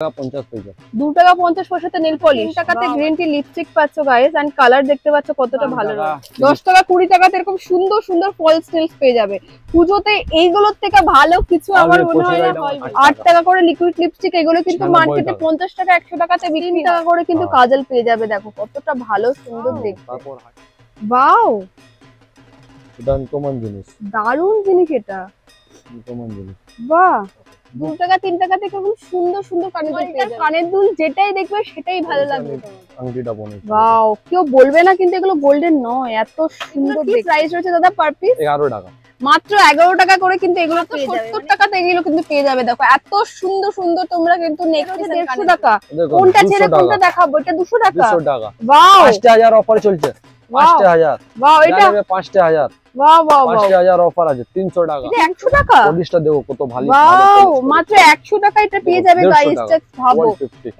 50 পয়সা 2 টাকা 50 পয়সাতে নেল পলিশ, 3 টাকাতে গ্রিন টি লিপস্টিক পাচ্ছ গাইস এন্ড কালার দেখতে পাচ্ছ কতটা ভালো। 10 টাকা 20 টাকাতে এরকম সুন্দর সুন্দর ফলস নেলস পেয়ে যাবে। পুজোতে এইগুলোর থেকে ভালো কিছু আমার মনে হয় না হয়। 8 টাকা করে লিকুইড লিপস্টিক, এগুলো কিন্তু মার্কেটে 50 টাকা 100 টাকাতে বিক্রি। 3 টাকা করে কিন্তু কাজল পেয়ে যাবে, দেখো কতটা ভালো সুন্দর দেখতে। ওয়াও, এটা আনকমন জিনিস, দারুণ জিনিস, এটা আনকমন জিনিস। বাহ, 2 টাকা 3 টাকা থেকে খুব সুন্দর সুন্দর কানের দুল যেটাই দেখবে সেটাই ভালো লাগবে। আংটিটা বনেছে, ওয়াও, কেউ বলবে না কিন্তু এগুলো গোল্ডেন নয়, এত সুন্দর। কি প্রাইস রয়েছে দাদা পার পিস? 11 টাকা, মাত্র 11 টাকা করে কিন্তু এগুলো পেয়ে যাবে। 70 টাকাতে এগুলো কিন্তু পেয়ে যাবে। দেখো এত সুন্দর সুন্দর, তোমরা কিন্তু নেক্সট 150 টাকা। কোনটা ছেড়ে কোনটা দেখাবো? এটা 200 টাকা। 200 টাকা। ওয়াও, 5000 অফার চলছে। 5000। ওয়াও, এটা 5000। ওয়াও ওয়াও, 5000 অফার আছে। 300 টাকা। এটা 100 টাকা। পলিশটা দেখো কত ভালো। ওয়াও, মাত্র 100 টাকা এটা পেয়ে যাবে গাইস। জাস্ট ভাবো,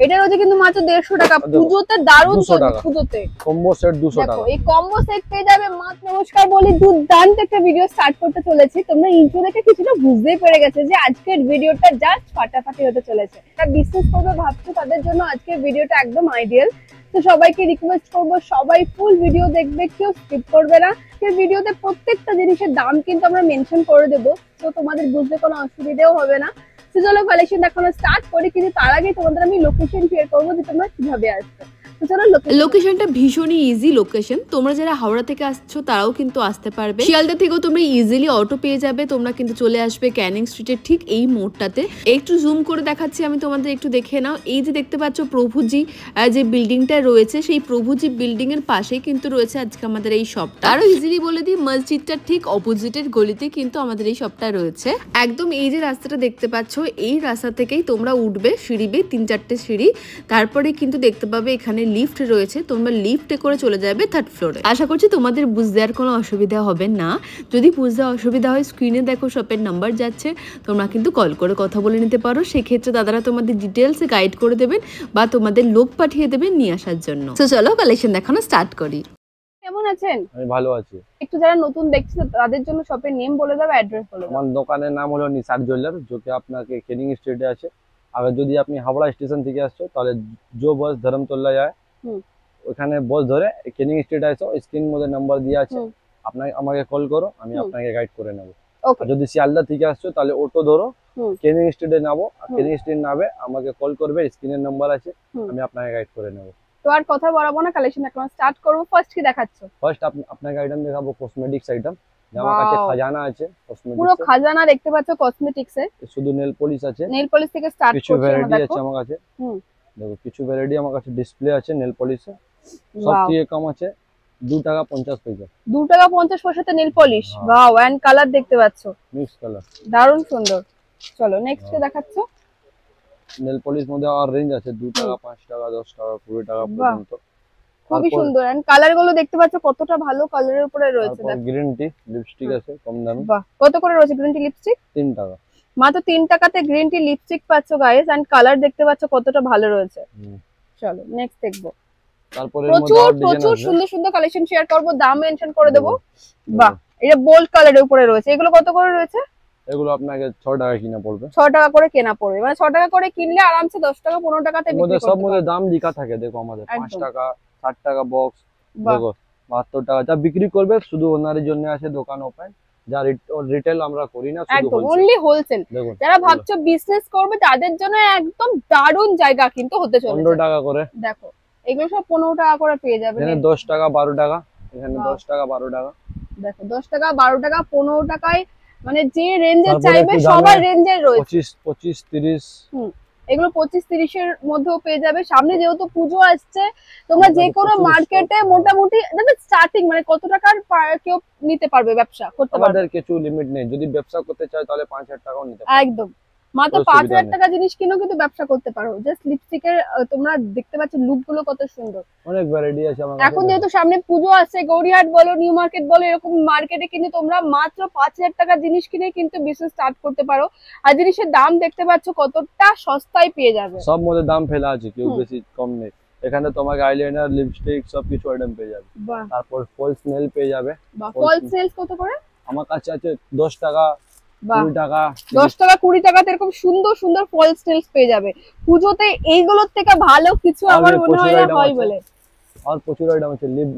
এটা রয়েছে কিন্তু মাত্র 150 টাকা। পুজোতে দারুণ চলছে। পুজোতে কম্বো সেট 200 টাকা। দেখো এই কম্বো সেট পেয়ে যাবে মাত্র। নমস্কার বলি, দুর্দান্ত একটা ভিডিও স্টার্ট করতে চলেছি। তোমরা ইন্ট্রো দেখে কিছুটা বুঝতেই পেরে গেছে যে আজকের ভিডিওটা জাস্ট ফাটাফাটি হতে চলেছে। যারা বিজনেস করবে ভাবছো তাদের জন্য আজকের ভিডিওটা একদম আইডিয়াল। তো সবাইকে রিকোয়েস্ট করবো সবাই ফুল ভিডিও দেখবে, কেউ স্কিপ করবে না। এই ভিডিওতে প্রত্যেকটা জিনিসের দাম কিন্তু আমরা মেনশন করে দেবো, তো তোমাদের বুঝতে কোনো অসুবিধাও হবে না। তো চলো কালেকশন দেখানো স্টার্ট করি, কিন্তু তার আগে তোমাদের আমি লোকেশন শেয়ার করবো যে তোমরা কিভাবে আসবে। লোকেশনটা ভীষণই ইজি লোকেশন। তোমরা যারা হাওড়া থেকে আসছো তারাও কিন্তু আসতে পারবে। শিয়ালদা থেকেও তোমরা ইজিলি অটো পেয়ে যাবে। তোমরা কিন্তু চলে আসবে ক্যানিং স্ট্রিটের ঠিক এই মোড়টাতে। একটু জুম করে দেখাচ্ছি আমি তোমাদের, একটু দেখে নাও। এই যে দেখতে পাচ্ছ প্রভুজি যে বিল্ডিংটা রয়েছে, সেই প্রভুজি বিল্ডিং এর পাশেই কিন্তু রয়েছে আজকে আমাদের এই শপটা। আরো ইজিলি বলে দিই, মসজিদটার ঠিক অপোজিটের গলিতে কিন্তু আমাদের এই শপটা রয়েছে। একদম এই যে রাস্তাটা দেখতে পাচ্ছ, এই রাস্তা থেকেই তোমরা উঠবে, সিঁড়ি বেয়ে 3-4টে সিঁড়ি, তারপরে কিন্তু দেখতে পাবে এখানে লিফট রয়েছে। তোমরা লিফটে করে চলে যাবে 3rd ফ্লোরে। আশা করছি তোমাদের বুঝতে আর কোনো অসুবিধা হবে না। যদি বুঝতে অসুবিধা হয়, স্ক্রিনে দেখো শপের নাম্বার যাচ্ছে, তোমরা কিন্তু কল করে কথা বলে নিতে পারো। সেক্ষেত্রে দাদারা তোমাদের ডিটেলসে গাইড করে দেবেন বা তোমাদের লোক পাঠিয়ে দেবেন নিয়ে আসার জন্য। তো চলো কালেকশন দেখানো স্টার্ট করি। কেমন আছেন? আমি ভালো আছি। একটু যারা নতুন দেখছো তাদের জন্য শপের নেম বলে দাও, অ্যাড্রেস বলে দাও। আমার দোকানের নাম হলো নিসার জুয়েলার, যেটা আপনাকে ক্যানিং স্ট্রিটে আছে। আর যদি আপনি হাওড়া স্টেশন থেকে আসছো তাহলে যে বাস ধরমতলা যায় ওখানে বাস ধরে ক্যানিং স্ট্রিট আসো, স্ক্রিনের মধ্যে নাম্বার দেওয়া আছে, আপনাকে আমাকে কল করো, আমি আপনাকে গাইড করে নেব। আর যদি শিয়ালদা থেকে আসছো তাহলে অটো ধরো, ক্যানিং স্ট্রিটে নামো, ক্যানিং স্ট্রিট নামে আমাকে কল করবে, স্ক্রিনের নাম্বার আছে, আমি আপনাকে গাইড করে নেব। তো আর কথা বলাবো না, কালেকশন এখন স্টার্ট করব। ফার্স্ট কি দেখাচ্ছো? ফার্স্ট আপনাকে আইটেম দেখাবো কসমেটিক্স আইটেম। আমার কাছে খাজানা আছে কসমেটিক্স, পুরো খাজানা দেখতে পাচ্ছ কসমেটিক্স এ। শুধু নেল পলিশ আছে, নেল পলিশ থেকে স্টার্ট করছি। কিছু ভ্যারাইটি আছে আমার কাছে। দেখো কিছু ভ্যারাইটি আমার কাছে ডিসপ্লে আছে নেল পলিশে। সবথেকে কম আছে 2 টাকা 50 পয়সা। 2 টাকা 50 পয়সাতে nail polish. Wow, and colour দেখতে পাচ্ছ, মিক্স কালার, দারুণ সুন্দর। চলো নেক্সট কে দেখাচ্ছো? নেল পলিশ মধ্যে আর রেঞ্জ আছে 2 টাকা 5 টাকা 10 টাকা 20 টাকা পর্যন্ত। খুবই সুন্দর, এন্ড কালার গুলো দেখতে পাচ্ছ কতটা ভালো কালারের উপরে রয়েছে। দেখো গ্রিন টি লিপস্টিক আছে কম দামে। বাহ, কত করে রয়েছে গ্রিন টি লিপস্টিক? 3 টাকা। মাত্র 3 টাকাতে গ্রিন টি লিপস্টিক পাচ্ছ গাইস, এন্ড কালার দেখতে পাচ্ছ কতটা ভালো রয়েছে। চলো নেক্সট দেখবো। তারপরে প্রচুর সুন্দর সুন্দর কালেকশন শেয়ার করব, দাম মেনশন করে দেবো। বাহ, এটা বোল্ড কালারের উপরে রয়েছে। এগুলো কত করে রয়েছে? এগুলো আপনাকে 6 টাকা কিনা পড়বে। 6 টাকা করে কেনা পড়বে, মানে 6 টাকা করে কিনলে আরামসে 10 টাকা 15 টাকাতে বিক্রি করতে পারবে। সব মধ্যে দাম লেখা থাকে, দেখো আমাদের 5 টাকা 60 টাকা বক্স, দেখো 72 টাকা। যা বিক্রি করবে শুধু ওনারের জন্য আছে দোকান ওপেন, যা রিটেল আমরা করি না, শুধু একদম অনলি হোলসেল। যারা ভাবছো বিজনেস করবে তাদের জন্য একদম দারুণ জায়গা কিন্তু হতে চলেছে। 15 টাকা করে দেখো এগুলো সব 15 টাকা করে পেয়ে যাবে। এখানে 10 টাকা 12 টাকা, এখানে 10 টাকা 12 টাকা। দেখো 10 টাকা 12 টাকা 15 টাকায়, মানে যে রেঞ্জে চাইবে সবার রেঞ্জের রয়েছে। 25 30 এগুলো 25-30 এর মধ্যেও পেয়ে যাবে। সামনে যেহেতু পুজো আসছে, তোমরা যে কোনো মার্কেটে মোটামুটি স্টার্টিং মানে কত টাকার কেউ নিতে পারবে, ব্যবসা করতে পারবে। আমাদের কিছু লিমিট নেই, যদি ব্যবসা করতে চায় তাহলে 5000 টাকাও নিতে পারবে। একদম মাত্র 5000 টাকা জিনিস কিনেও কিন্তু ব্যবসা করতে পারো। জাস্ট লিপস্টিকের তোমরা দেখতে পাচ্ছ লুক গুলো কত সুন্দর, অনেক ভ্যারাইটি আছে আমার কাছে। এখন যেহেতু সামনে পুজো আসছে, গৌরিহাট বলো নিউ মার্কেট বলো, এরকম মার্কেটে কিন্তু তোমরা মাত্র 5000 টাকা জিনিস কিনে কিন্তু বিজনেস স্টার্ট করতে পারো। আর জিনিসের দাম দেখতে পাচ্ছ কতটা সস্তায় পেয়ে যাবে। সব মধ্যে দাম ফেলা আছে, কেউ বেশি কম নেই। এখানে তোমাকে আইলাইনার লিপস্টিক সবকিছু আইটেম পেয়ে যাবে। তারপর ফলস নেল পেয়ে যাবে। ফলস নেলস কত করে? আমার কাছে আছে 10 টাকা বাহ 20 টাকা 10 টাকা 20 টাকাতে এরকম সুন্দর সুন্দর ফলস নেলস পেয়ে যাবে। পুজোতে এইগুলোর থেকে ভালো কিছু আমার মনে হয় না হয় বলে। আর প্রচুর আইটেম আছে, লিপ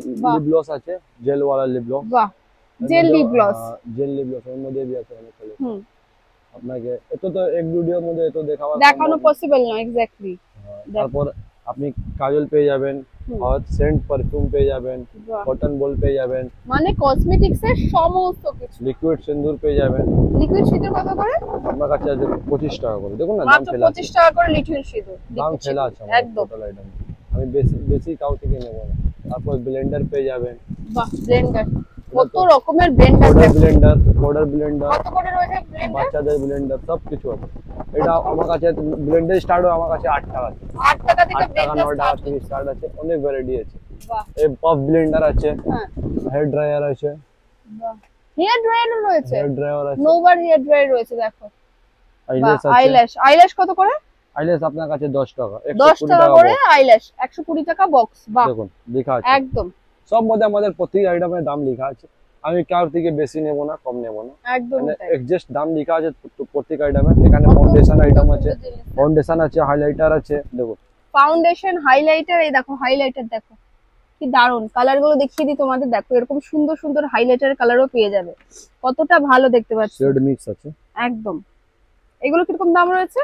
গ্লস আছে, জেল ওয়ালা লিপ গ্লস। বাহ gel lip gloss, gel lip gloss এর মধ্যে भी আছে অনেক কালেকশন। আপনাকে এত তো এক ভিডিওর মধ্যে এত দেখানো পসিবল না এক্স্যাক্টলি। তারপর আপনি কাজল পেয়ে যাবেন, আর সেন্ট পারফিউম পেয়ে যাবেন, কটন বল পেয়ে যাবেন, মানে কসমেটিক্স এর সমস্ত কিছু। লিকুইড সিন্দুর পেয়ে যাবেন। লিকুইড সিঁদুর কত করে? আপনার কাছে আছে 25 টাকা করে। দেখুন না দাম মাত্র ফেলা 25 টাকা করে লিকুইড সিঁদুর, দাম ফেলা আছে একদম টোটাল আইটেম। আমি বেশি কাউ থেকে নেব না। তারপর ব্লেন্ডার পেয়ে যাবেন। বাহ ব্লেন্ডার, কত রকমের ব্লেন্ডার, পাউডার ব্লেন্ডার, কত করে রয়েছে ব্লেন্ডার? বাচ্চাদের ব্লেন্ডার সব কিছু আছে। এটা আমার কাছে ব্লেন্ডার স্টার্ট হয় আমার কাছে 8 টাকা থেকে। 8 টাকা থেকে 8 টাকা 9 টাকা থেকে স্টার্ট আছে, অনেক ভ্যারাইটি আছে। বাহ এই পাফ ব্লেন্ডার আছে, হ্যাঁ হেয়ার ড্রায়ার আছে, বাহ হেয়ার ড্রায়ারও রয়েছে, হেয়ার ড্রায়ার আছে, নোভার হেয়ার ড্রায়ার রয়েছে। দেখো আইল্যাশ আছে। আইল্যাশ কত করে? আইল্যাশ আপনার কাছে 10 টাকা, 10 টাকা করে আইল্যাশ, 120 টাকা বক্স। বাহ দেখুন লেখা আছে একদম সব মধ্যে, আমাদের প্রতি আইটেমের দাম লেখা আছে। আমি কার থেকে বেশি নেব না, কম নেব না, একদম এক্সাক্ট দাম লেখা আছে প্রত্যেক আইটেমে। এখানে ফাউন্ডেশন আইটেম আছে, ফাউন্ডেশন আছে, হাইলাইটার আছে। দেখুন ফাউন্ডেশন হাইলাইটার, এই দেখো হাইলাইটার দেখো কি দারুন, কালার গুলো দেখিয়ে দিই তোমাদের। দেখো এরকম সুন্দর সুন্দর হাইলাইটার কালারও পেয়ে যাবে, কতটা ভালো দেখতে পাচ্ছ। শেড মিক্স আছে একদম। এগুলো কিরকম দাম রয়েছে?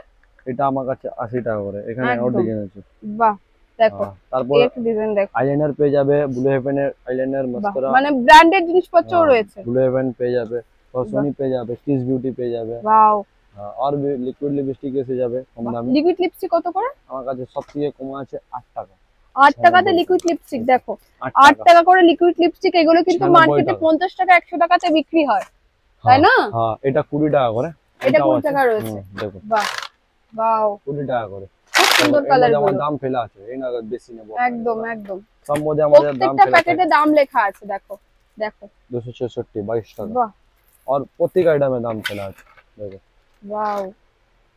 এটা আমার কাছে 80 টাকা করে। এখানে আউট ডিজাইন আছে। বাহ দেখো তারপর একটা ডিজাইন দেখো, আইলাইনার পেয়ে যাবে, ব্লু হেভেনের আইলাইনার, মাস্কারা, মানে ব্র্যান্ডেড জিনিসপত্রও রয়েছে। ব্লু হেভেন পেয়ে যাবে, ফসনি পেয়ে যাবে, কিস বিউটি পেয়ে যাবে। ওয়াও और भी লিকুইড লিপস্টিক এসে যাবে কম দামে। লিকুইড লিপস্টিক কত করে? আমার কাছে সবথেকে কম আছে 8 টাকা। 8 টাকাতে লিকুইড লিপস্টিক, দেখো 8 টাকা করে লিকুইড লিপস্টিক। এগুলো কিন্তু মার্কেটে 50 টাকা 100 টাকাতে বিক্রি হয়, তাই না? হ্যাঁ এটা 20 টাকা করে, এটা 20 টাকা রয়েছে। দেখো বাহ ওয়াও 20 টাকা করে, খুব সুন্দর কালার গুলো। দাম ফেলা আছে, এই না বেশি নেব একদম একদম। সব মধ্যে আমাদের দাম প্রত্যেকটা ফেলা আছে। প্যাকেটে দাম লেখা আছে, দেখো দেখো 266 22 টাকা। বাহ और প্রত্যেক আইটেমে দাম ফেলা আছে। দেখো ওয়াও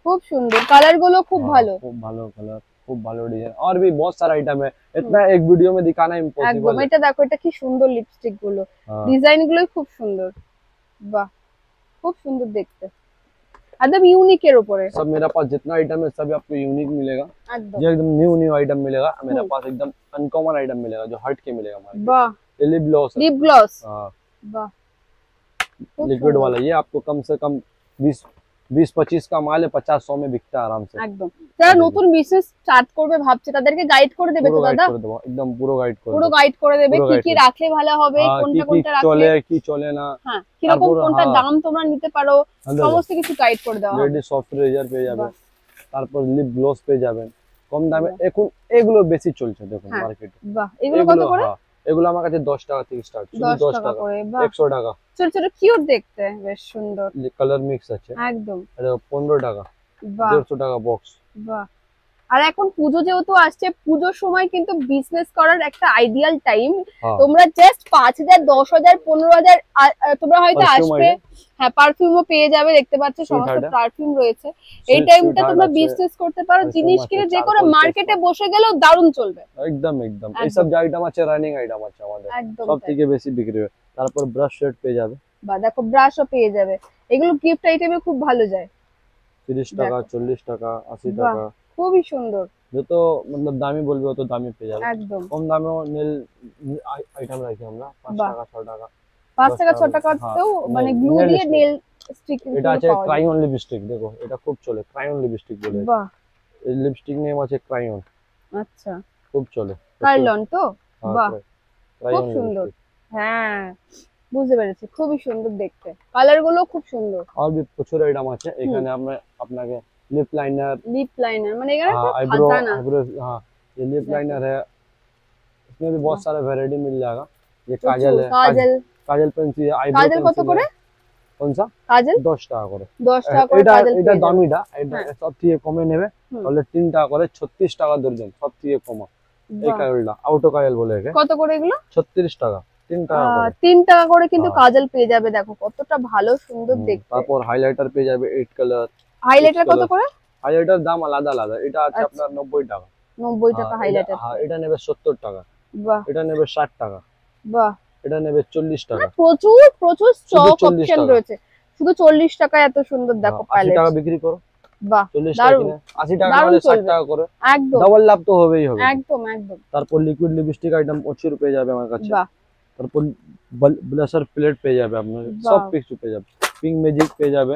খুব সুন্দর কালার গুলো, খুব ভালো, খুব ভালো কালার, খুব ভালো ডিজাइन, और भी बहुत सारा आइटम है, इतना एक वीडियो में दिखाना इम्पॉसिबल একদম। है। এটা দেখো, এটা কি সুন্দর লিপস্টিক গুলো, ডিজাইন গুলো খুব সুন্দর। বাহ খুব সুন্দর দেখতে, একদম ইউনিক এর উপরে। सब मेरा पास जितना आइटम है सब आपको यूनिक मिलेगा, একদम जो एकदम न्यू न्यू आइटम मिलेगा मेरे पास, एकदम अनकॉमन आइटम मिलेगा जो हट के मिलेगा हमारे। বাহ ये लिप ग्लॉस है, লিপ গ্লস, हाँ বাহ খুব लिक्विड সুন্দর। वाला, ये आपको कम से कम 20-25 का माल है, 50-100 में बिकता है आराम से। একদম। যারা নতুন বিজনেস স্টার্ট করবে ভাবছে তাদেরকে গাইড করে দেবে তো পুরো গাইড দাদা? করে দেবো, একদম পুরো গাইড করে পুরো দেবো। গাইড করে দেবে, পুরো কি guide কি করে রাখলে ভালো হবে, কোনটা কোনটা রাখলে চলে কি চলে না, হ্যাঁ কিরকম তারপর, কোনটা হ্যাঁ। দাম তোমরা নিতে পারো, সমস্ত কিছু গাইড করে দেওয়া হবে। লেডি সফট রেজার পেয়ে যাবে, বাহ। তারপর লিপ গ্লস পেয়ে যাবেন কম দামে। এখন এগুলো বেশি চলছে দেখুন হ্যাঁ। মার্কেটে। বাহ এগুলো কত করে? এগুলো আমার কাছে 10 টাকা থেকে স্টার্ট, 10 10 টাকা টাকা করে। বাহ 100 টাকা। ছোট ছোট কিউট দেখতে, বেশ সুন্দর। কালার মিক্স আছে, একদম। এটা 15 টাকা, বাহ 150 টাকা বক্স। বাহ। আর এখন পুজো যেহেতু আসছে, পুজোর সময় কিন্তু বিজনেস করার একটা আইডিয়াল টাইম। তোমরা জাস্ট 5000 10000 15000 তোমরা হয়তো আসবে, হ্যাঁ পারফিউমও পেয়ে যাবে, দেখতে পাচ্ছ সমস্ত পারফিউম রয়েছে। এই টাইমটা তোমরা বিজনেস করতে পারো, জিনিস কিনে যে করে মার্কেটে বসে গেলেও দারুণ চলবে। একদম একদম এই সব যে আইটেম আছে, রানিং আইটেম আছে আমাদের, একদম সব থেকে বেশি বিক্রি হয়। তারপর ব্রাশ সেট পেয়ে যাবে, বা দেখো ব্রাশও পেয়ে যাবে, এগুলো গিফট আইটেমে খুব ভালো যায়। 30 টাকা 40 টাকা 80 বাহ, টাকা, খুবই সুন্দর। যত मतलब দামি বলবে অত দামি পেয়ে যাবে। একদম কম দামেও নেল আইটেম রাখি আমরা 5 বাহ। টাকা 6 টাকা 5 টাকা 6 হ্যাঁ, টাকাতেও মানে গ্লু nail দিয়ে stick। নেল স্টিক এটা আছে ক্রায়ন লিপস্টিক, দেখো এটা খুব চলে, ক্রায়ন লিপস্টিক বলে। বাহ এই লিপস্টিক নেম আছে ক্রায়ন, আচ্ছা খুব চলে। কার্লন তো, হ্যাঁ, বাহ ক্রায়ন খুব সুন্দর। lipstick। হ্যাঁ বুঝতে পেরেছি, খুবই সুন্দর দেখতে, কালার গুলো খুব সুন্দর। और भी প্রচুর আইটেম আছে এখানে। আমরা আপনাকে লিপ লাইনার, লিপ লাইনার, মানে এখানে তো आईब्रो খাজানা। आईब्रो, हाँ ये लिप लाइनर है, इसमें भी बहुत सारा वैरायटी मिल जाएगा। ये काजल है, কাজল, काजल पेंसिल है, आईब्रो কাজল কত করে? কোন সা কাজল 10 টাকা করে। 10 টাকা করে এটা কাজল এটা পেয়ে যাবে। দামিটা, এটা হ্যাঁ। সব থেকে কমে নেবে তাহলে 3 টাকা করে, 36 টাকা দর্জন, সব থেকে কম। এই বাহ, কাজলটা আউটো কাজল বলে একে, কত করে এগুলো? 36 টাকা, 3 টাকা করে। 3 টাকা করে কিন্তু হ্যাঁ। কাজল পেয়ে যাবে, দেখো কতটা ভালো সুন্দর দেখতে। তারপর হাইলাইটার পেয়ে যাবে 8 কালার। হাইলাইটার কত করে? হাইলাইটার দাম আলাদা আলাদা, এটা আছে আচ্ছা। আপনার 90 টাকা। 90 টাকা হাইলাইটার। হ্যাঁ এটা নেবে 70 টাকা, বাহ এটা নেবে 60 টাকা, বাহ, এটা নেবে 40 টাকা। প্রচুর প্রচুর স্টক 40 অপশন টাকা। রয়েছে, শুধু 40 টাকায় এত সুন্দর দেখো 80 প্যালেট। টাকা বিক্রি করো, বাহ 40 টাকা দারুণ কিনে 80 টাকা দারুণ হলে 60 চলবে। টাকা করে, একদম ডাবল লাভ তো হবেই হবে। একদম একদম তারপর লিকুইড লিপস্টিক আইটেম 80 পেয়ে যাবে আমার কাছে। বাহ তারপর ব্লাশার প্লেট পেয়ে যাবে আপনার, সব কিছু পেয়ে যাবে। পিঙ্ক ম্যাজিক পেয়ে যাবে।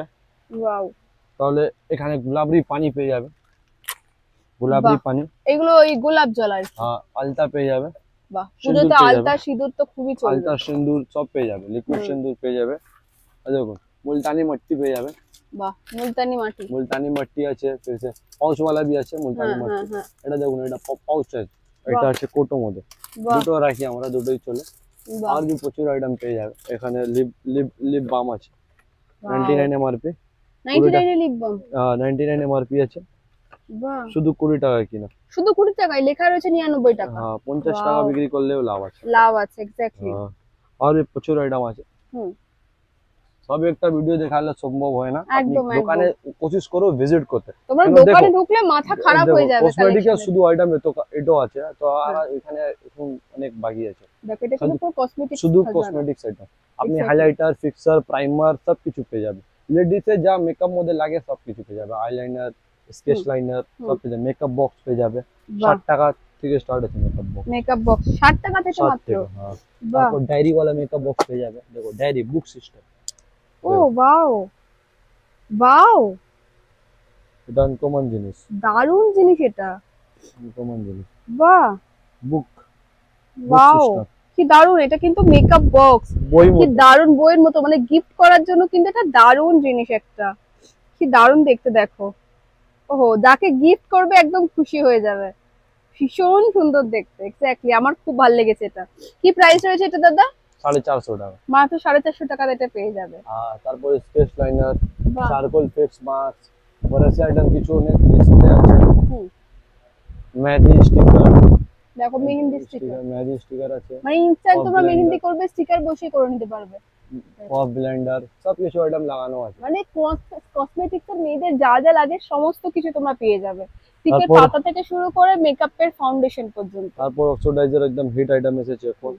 ওয়াও তাহলে এখানে গোলাপরি পানি পেয়ে যাবে, গোলাপরি পানি, এগুলো ওই গোলাপ জল আর কি। হ্যাঁ আলতা পেয়ে যাবে। বাহ সিঁদুর পুজোতে পেয়ে আলতা যাবে। সিঁদুর তো খুবই চলবে। আলতা সিঁদুর সব পেয়ে যাবে, লিকুইড সিঁদুর পেয়ে যাবে। আর দেখুন মুলতানি মট্টি পেয়ে যাবে। বাহ মুলতানি মাটি। मुल्तानी मट्टी আছে, फिर से पाउच वाला भी আছে মুলতানি হ্যাঁ মট্টি। হ্যাঁ এটা দেখুন, এটা পাউচ আছে, এটা আছে কোটো মধ্যে। বাহ দুটো রাখি আমরা, দুটোই চলে। বাহ আর भी প্রচুর আইটেম পেয়ে যাবে এখানে। লিপ বাম আছে 99 এমআরপি, 99 এর লিপ বাম। 99 এমআরপি আছে, বাহ শুধু 20 টাকা কিনা। শুধু 20 টাকায়, লেখা রয়েছে 99 টাকা। হ্যাঁ 50 টাকা Wow. বিক্রি করলেও লাভ আছে। লাভ আছে এক্স্যাক্টলি। হ্যাঁ আর भी প্রচুর আইটেম আছে। হুম সব একটা ভিডিও দেখালে সম্ভব হয় না। আপনি একদম, একদম। দোকানে কোশিশ করো ভিজিট করতে। তোমরা কেন দোকানে দেখো, ঢুকলে মাথা খারাপ হয়ে যাবে কসমেটিকের collection এর। শুধু আইটেম এটাও আছে, তো আর এখানে এখন অনেক বাকি আছে। দেখো এটা কিন্তু পুরো কসমেটিক শুধু কসমেটিক্স আইটেম, আপনি Exactly. হাইলাইটার, ফিক্সার, প্রাইমার সব কিছু পেয়ে যাবে। লেডিসে যা মেকআপ মধ্যে লাগে সব কিছু পেয়ে যাবে। আইলাইনার, স্কেচ লাইনার সব পেয়ে যাবে। মেকআপ বক্স পেয়ে যাবে, 60 টাকা থেকে স্টার্ট আছে মেকআপ বক্স। মেকআপ বক্স 60 টাকা থেকে 60 মাত্র। টাকা, হ্যাঁ। বাহ তারপর ডায়েরি वाला মেকআপ বক্স পেয়ে যাবে। দেখো ডায়েরি বুক সিস্টেম, ও ওয়াও ওয়াও এটা আনকমন জিনিস, দারুণ জিনিস এটা। আনকমন জিনিস। বাহ বুক ওয়াও সিস্টেম, কি দারুণ, এটা কিন্তু মেকআপ বক্স। বই কি মতো। দারুণ বইয়ের মতো, মানে গিফট করার জন্য কিন্তু এটা দারুণ জিনিস একটা। কি দারুণ দেখতে দেখো। ওহো যাকে গিফট করবে একদম খুশি হয়ে যাবে। ভীষণ সুন্দর দেখতে এক্স্যাক্টলি, আমার খুব ভালো লেগেছে এটা। কি প্রাইস রয়েছে এটা দাদা? 450 টাকা। মাত্র 450 টাকাতে এটা পেয়ে যাবে। আর তারপর স্কেচ লাইনার, বাহ চারকোল ফেক্স মাস্ক, বড়সি আইটেম কিছু অনেক ডিসপ্লে আছে। হুম। মেহেদি স্টিকার, দেখো মেহেন্দি স্টিকার, মেহেদি স্টিকার আছে। মানে ইনস্ট্যান্ট Pop তোমরা blender। মেহেন্দি করবে স্টিকার বসিয়ে করে নিতে পারবে। পপ ব্লেন্ডার সব কিছু আইটেম লাগানো আছে। মানে কসমেটিক্স এর মেয়েদের যা যা লাগে সমস্ত কিছু তোমরা পেয়ে যাবে। টিপের তারপর- পাতা থেকে শুরু করে মেকআপের ফাউন্ডেশন পর্যন্ত। তারপর অক্সিডাইজার একদম হিট আইটেম এসেছে এখন,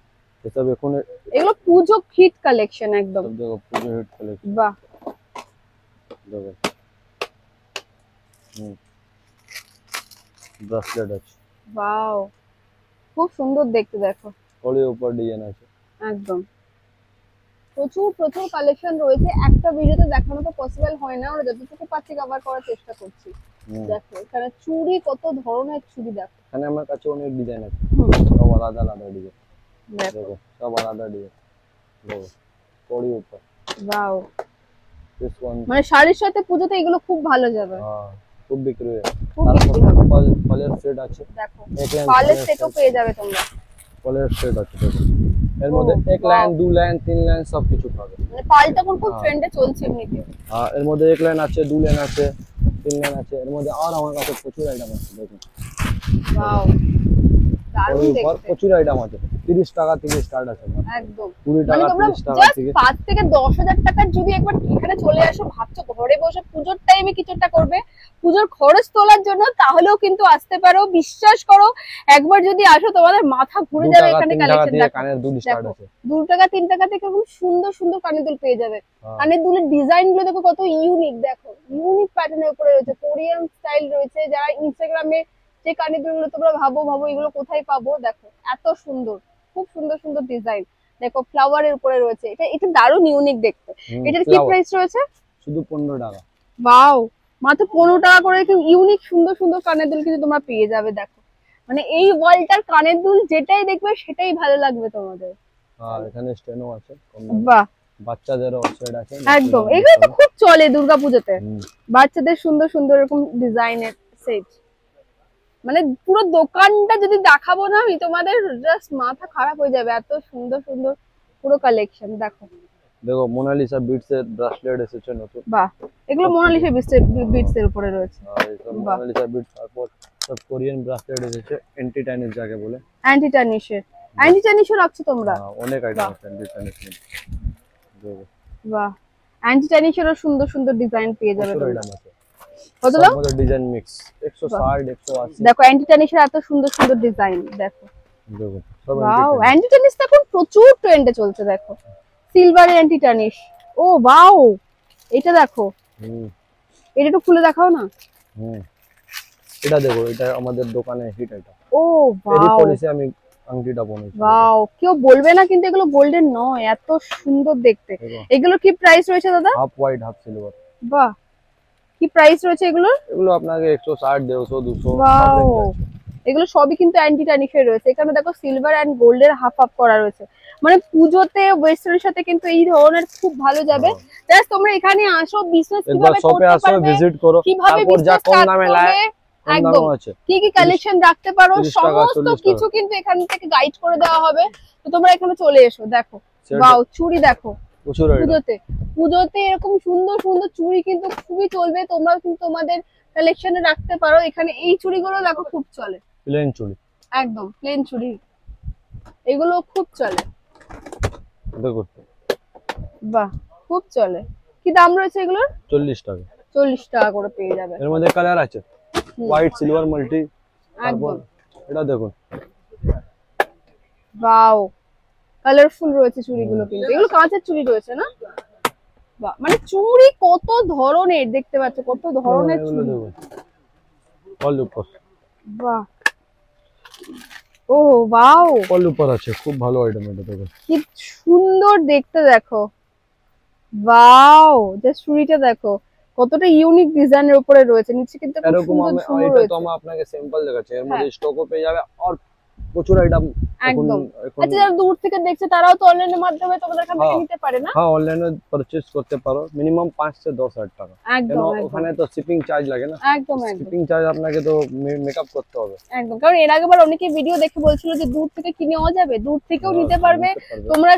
এসব এখন এগুলো পুজো হিট কালেকশন একদম। সব দেখো পুজো হিট কালেকশন। বাহ দেখো ব্রেসলেট আছে, ওয়াও খুব সুন্দর দেখতে দেখো। ওর উপর ডিজাইন আছে। একদম প্রচুর প্রচুর কালেকশন রয়েছে, একটা ভিডিওতে দেখানো তো পসিবল হয় না, আমরা যতটুকু পাচ্ছি কভার করার চেষ্টা করছি। দেখো এখানে চুড়ি, কত ধরনের চুড়ি দেখো। এখানে আমার কাছে অনেক ডিজাইন আছে, হুম, সব আলাদা আলাদা ডিজাইন। দেখো দেখো সব আলাদা ডিজাইন। দেখো ওর উপর ওয়াও, দিস ওয়ান, মানে শাড়ির সাথে পুজোতে এগুলো খুব ভালো যাবে, হ্যাঁ খুব বিক্রি হয়। খুব তারপর বিক্রি হবে। পালের সেট আছে, দেখো এক লাইন পার্লের সেটও পেয়ে যাবে তোমরা। পালের সেট আছে। দেখো এর মধ্যে এক wow. লাইন, দু লাইন, তিন লাইন সব কিছু পাবে। মানে পালটা এখন খুব হ্যাঁ। ট্রেন্ডে চলছে এমনিতে। এর মধ্যে এক লাইন আছে, দু লাইন আছে, তিন লাইন আছে। এর মধ্যে আর আমার কাছে প্রচুর আইটেম আছে। দেখুন ওয়াও দারুণ ওর উপর দেখতে প্রচুর আইটেম আছে। 30 টাকা থেকে স্টার্ট আছে, একদম। 20 মানে টাকা, তোমরা 30 টাকা জাস্ট থেকে। 5 থেকে 10,000 টাকার যদি একবার এখানে চলে আসো, ভাবছো ঘরে বসে পুজোর টাইমে কিছু একটা করবে, পুজোর খরচ তোলার জন্য, তাহলেও কিন্তু আসতে পারো। বিশ্বাস করো একবার যদি আসো তোমাদের মাথা ঘুরে 2 যাবে। টাকা, এখানে 3 টাকা কালেকশন থেকে দেখো, কানের দুল স্টার্ট দেখো আছে। 2 টাকা 3 টাকা থেকে খুব সুন্দর সুন্দর কানের দুল পেয়ে যাবে। হ্যাঁ। কানের দুলের ডিজাইন গুলো দেখো কত ইউনিক, দেখো ইউনিক প্যাটার্নের উপরে রয়েছে, কোরিয়ান স্টাইল রয়েছে। যারা ইনস্টাগ্রামে যে কানের দুলগুলো তোমরা ভাবো এগুলো কোথায় পাবো, দেখো এত সুন্দর, খুব সুন্দর সুন্দর ডিজাইন। দেখো ফ্লাওয়ারের উপরে রয়েছে, এটা দারুণ ইউনিক দেখতে। এটার কি flower। প্রাইস রয়েছে? শুধু 15 টাকা। ওয়াও মাত্র 15 টাকা করে ইউনিক সুন্দর সুন্দর কানের দুল কিন্তু তোমরা পেয়ে যাবে। দেখো মানে এই ওয়ালটার কানের দুল যেটাই দেখবে সেটাই ভালো লাগবে তোমাদের। আর এখানে স্টেনো আছে, কম দামে। বাহ বাচ্চাদেরও সেট আছে। একদম, এগুলো তো খুব চলে দুর্গাপূজাতে। হুম। বাচ্চাদের সুন্দর সুন্দর এরকম ডিজাইনের সেট, মানে পুরো দোকানটা যদি দেখাবো না আমি তোমাদের, জাস্ট মাথা খারাপ হয়ে যাবে, এত সুন্দর সুন্দর পুরো কালেকশন। দেখো দেখো মোনালিসা বিটস এর ব্রেসলেট এসেছে নতুন। বাহ এগুলো মোনালিসা বিটস এর উপরে রয়েছে। আর এই সব বাহ। মোনালিসা বিটস, তারপর সব কোরিয়ান ব্রেসলেট এসেছে, এন্টি টাইনিস যাকে বলে। অ্যান্টি টার্নিশও রাখছো তোমরা? অনেক আইটেম বাহ। আছে এন্টি টাইনিস। দেখো বাহ অ্যান্টি টার্নিশেরও সুন্দর সুন্দর ডিজাইন পেয়ে যাবে প্রচুর তোমরা। আইটেম আছে। কত সব দাম? মধ্যে ডিজাইন মিক্স, 160, 180। দেখো অ্যান্টি টার্নিশের এত সুন্দর সুন্দর ডিজাইন দেখো। দেখো সব ওয়াও anti-tarnish। অ্যান্টি টার্নিশ তো এখন প্রচুর ট্রেন্ডে চলছে। দেখো সিলভার অ্যান্টি টার্নিশ, ও ওয়াও এটা দেখো, এটা একটু খুলে দেখাও না। এটা দেখো, এটা আমাদের দোকানে হিট এটা। ও এরই ওয়াও, পলিসি আমি আংটিটা বানাইছি। ওয়াও, কেউ বলবে না কিন্তু এগুলো গোল্ডেন নয়, এত সুন্দর দেখতে। এগুলো কি প্রাইস রয়েছে দাদা? Half white half silver. বাহ, কি প্রাইস রয়েছে এগুলো? এগুলো আপনাকে 160, 150, 200 ওয়াও, এগুলো সবই কিন্তু অ্যান্টি ট্যানিফে রয়েছে। এখানে দেখো সিলভার এন্ড গোল্ডের হাফ হাফ করা রয়েছে, মানে পুজোতে ওয়েস্টার্নের সাথে কিন্তু এই ধরনের খুব ভালো যাবে। জাস্ট তোমরা এখানে আসো, বিজনেস কিভাবে করতে পারবে, ভিজিট করো, কিভাবে তারপর যা কম দামে লায় একদম কি কি কালেকশন রাখতে পারো সমস্ত কিছু কিন্তু এখান থেকে গাইড করে দেওয়া হবে। তো তোমরা এখানে চলে এসো। দেখো ওয়াও, চুড়ি দেখো, পুজোতে এরকম সুন্দর সুন্দর চুড়ি কিন্তু খুবই চলবে। তোমরাও কিন্তু তোমাদের কালেকশনে রাখতে পারো। এখানে এই চুড়িগুলো দেখো খুব চলে, প্লেন চুড়ি, একদম প্লেন চুড়ি, এগুলো খুব চলে। দেখো বাহ, খুব চলে। কি দাম রয়েছে এগুলোর? 40 টাকা। 40 টাকা করে পেয়ে যাবে। এর মধ্যে কালার আছে, হোয়াইট, সিলভার, মাল্টি। তারপর এটা দেখুন, ওয়াও, কালারফুল রয়েছে চুড়িগুলো কিন্তু। এগুলো কাঁচের চুড়ি রয়েছে না? বাহ, মানে চুড়ি কত ধরনের দেখতে পাচ্ছ, কত ধরনের চুড়ি। অল উপর, বাহ, ও ওয়াও, অল উপর আছে, খুব ভালো আইটেম এটা। দেখো কি সুন্দর দেখতে, দেখো ওয়াও, জাস্ট চুড়িটা দেখো কতটা ইউনিক ডিজাইনের উপরে রয়েছে। নিচে কিন্তু খুব এরকম সুন্দর ঝুমুর এটা রয়েছে। তো আমি আপনাকে স্যাম্পল দেখাচ্ছি, এর মধ্যে স্টকও পেয়ে যাবে আর প্রচুর আইটেম। একদম। আচ্ছা, যারা দূর থেকে দেখছে তারাও তো অনলাইনের মাধ্যমে তোমাদের এখান থেকে নিতে পারে না? হ্যাঁ, অনলাইনে পারচেজ করতে পারো, মিনিমাম 5 থেকে 10,000 টাকা। একদম, ওখানে তো শিপিং চার্জ লাগে না। একদম শিপিং চার্জ আপনাকে তো মেকআপ করতে হবে। একদম, কারণ এর আগেবার অনেকে ভিডিও দেখে বলছিল যে দূর থেকে কিনেও যাবে, দূর থেকেও নিতে পারবে তোমরা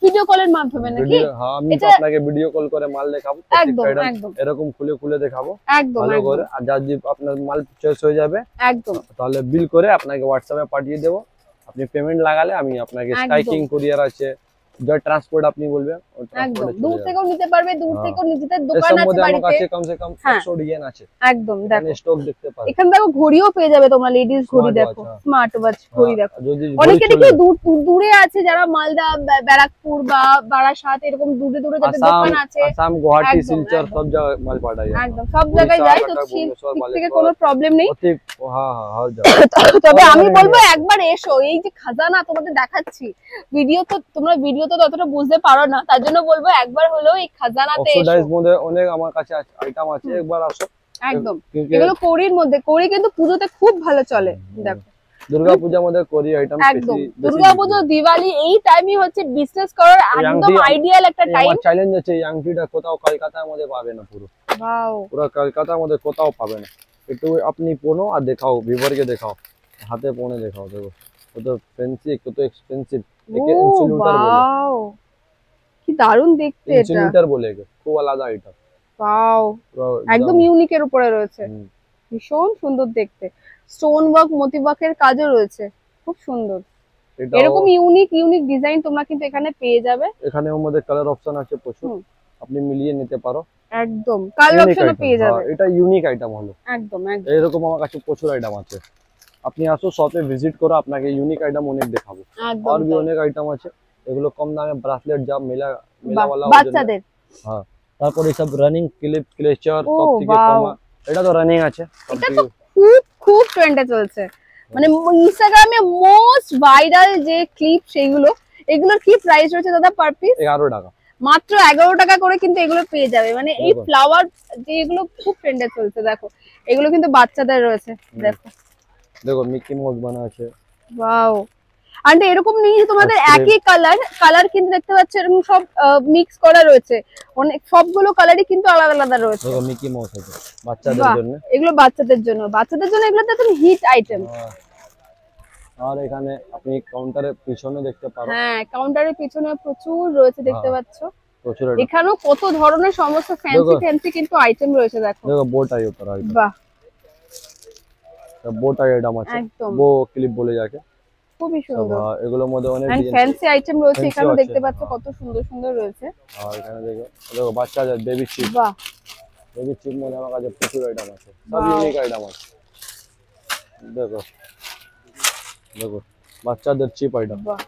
ভিডিও কলের মাধ্যমে নাকি? হ্যাঁ, আমি তো আপনাকে ভিডিও কল করে মাল দেখাবো, একদম একদম এরকম খুলে খুলে দেখাবো একদম ভালো করে। আর যদি আপনার মাল চয়েস হয়ে যাবে একদম, তাহলে বিল করে আপনাকে হোয়াটসঅ্যাপে পাঠিয়ে দেবো। আপনি পেমেন্ট লাগালে আমি আপনাকে স্ট্রাইকিং কুরিয়ার আছে, যা ট্রান্সপোর্ট আপনি বলবেন একদম দূর থেকেও নিতে পারবে, দূর থেকেও নিজেদের দোকান আছে বাড়িতে। আমার কাছে কমসে কম 100 ডিজাইন আছে। একদম, দেখো স্টক দেখতে পারবে। এখানে দেখো ঘড়িও পেয়ে যাবে তোমরা, লেডিস ঘড়ি দেখো, স্মার্ট ওয়াচ ঘড়ি দেখো। অনেকে দেখি দূরে আছে, যারা মালদা, ব্যারাকপুর বা বারাসাত এরকম দূরে দূরে যাদের দোকান আছে, আসাম, গুয়াহাটি, শিলচর সব জায়গায় মাল পাঠায়। একদম সব জায়গায় যায়, তো সেই থেকে কোনো প্রবলেম নেই। হ্যাঁ হ্যাঁ, তবে আমি বলবো একবার এসো, এই যে খাজানা তোমাদের দেখাচ্ছি, ভিডিও তো তোমরা ভিডিও তো ততটা বুঝতে পারো না, তার জন্য বলবো একবার হলেও এই খাজানাতে এসো। অক্সিডাইজ মধ্যে অনেক আমার কাছে আইটেম আছে, একবার আসো। একদম, এগুলো কোরির মধ্যে, কোরি কিন্তু পুজোতে খুব ভালো চলে। দেখো দুর্গাপূজার মধ্যে কোরি আইটেম একদম, দুর্গাপূজা, দিওয়ালি এই টাইমই হচ্ছে বিজনেস করার একদম আইডিয়াল একটা টাইম। আমার চ্যালেঞ্জ আছে, এই আংটিটা কোথাও কলকাতার মধ্যে পাবে না, ওয়াও, পুরো কলকাতার মধ্যে কোথাও পাবে না। একটু আপনি পরো আর দেখাও, ভিউয়ারকে দেখাও, হাতে পরে দেখাও। দেখো কত ফ্যান্সি, কত এক্সপেন্সিভ। একে ইনসুলেটর বলে। ওয়াও, কি দারুণ দেখতে এটা। ইনসুলেটর বলে, খুব আলাদা এটা। ওয়াও, একদম ইউনিকের উপরে রয়েছে, ভীষণ সুন্দর দেখতে। স্টোন ওয়ার্ক, মোতি ওয়ার্কের কাজও রয়েছে, খুব সুন্দর। এরকম ইউনিক ডিজাইন তোমরা কিন্তু এখানে পেয়ে যাবে। এখানে ওর মধ্যে কালার অপশন আছে প্রচুর, আপনি মিলিয়ে নিতে পারো। একদম, কালার অপশনও পেয়ে যাবে। এটা ইউনিক আইটেম হলো। একদম একদম, এরকম আমার কাছে প্রচুর আইটেম আছে। আপনি আসো শপে ভিজিট করো, আপনাকে ইউনিক আইটেম অনেক দেখাবো। আর भी অনেক আইটেম আছে, এগুলো কম দামে ব্রেসলেট, যা মেলা वाला বাচ্চাদের। হ্যাঁ, তারপর এই সব রানিং ক্লিপ, ক্লেচার সব থেকে কম। এটা তো রানিং আছে, এটা তো খুব খুব ট্রেন্ডে চলছে, মানে ইনস্টাগ্রামে মোস্ট ভাইরাল যে ক্লিপ সেগুলো। এগুলোর কি প্রাইস রয়েছে দাদা পার পিস? 11 টাকা, মাত্র 11 টাকা করে কিন্তু এগুলো পেয়ে যাবে। মানে এই ফ্লাওয়ার যে এগুলো খুব ট্রেন্ডে চলছে, দেখো এগুলো কিন্তু বাচ্চাদের রয়েছে। দেখো দেখো মিকি মাউস বানা আছে। ওয়াও, আন্টি এরকম নেই যে তোমাদের একই কালার কিন্তু দেখতে পাচ্ছ, এরকম সব মিক্স করা রয়েছে, অনেক সবগুলো কালারই কিন্তু আলাদা আলাদা রয়েছে। দেখো মিকি মাউস আছে বাচ্চাদের জন্য, এগুলো বাচ্চাদের জন্য এগুলো তো একদম হিট আইটেম। আর এখানে আপনি কাউন্টারের পিছনে দেখতে পারো। হ্যাঁ, কাউন্টারের পিছনে প্রচুর রয়েছে, দেখতে পাচ্ছ প্রচুর। এখানেও কত ধরনের সমস্ত ফ্যান্সি কিন্তু আইটেম রয়েছে। দেখো দেখো বোটাই উপর আইটেম। বাহ, বোটাই আইটেম আছে, বো ক্লিপ বলে যাকে, খুবই সুন্দর। এগুলোর মধ্যে অনেক ফ্যান্সি আইটেম রয়েছে, এখানেও দেখতে পাচ্ছ কত সুন্দর সুন্দর রয়েছে। আর এখানে দেখো বাচ্চাদের বেবি চিপ। বাহ, বেবি চিপ মধ্যে আমার কাছে প্রচুর আইটেম আছে, সব ইউনিক আইটেম আছে। দেখো বাচ্চাদের চিপ আইটেম। বাহ,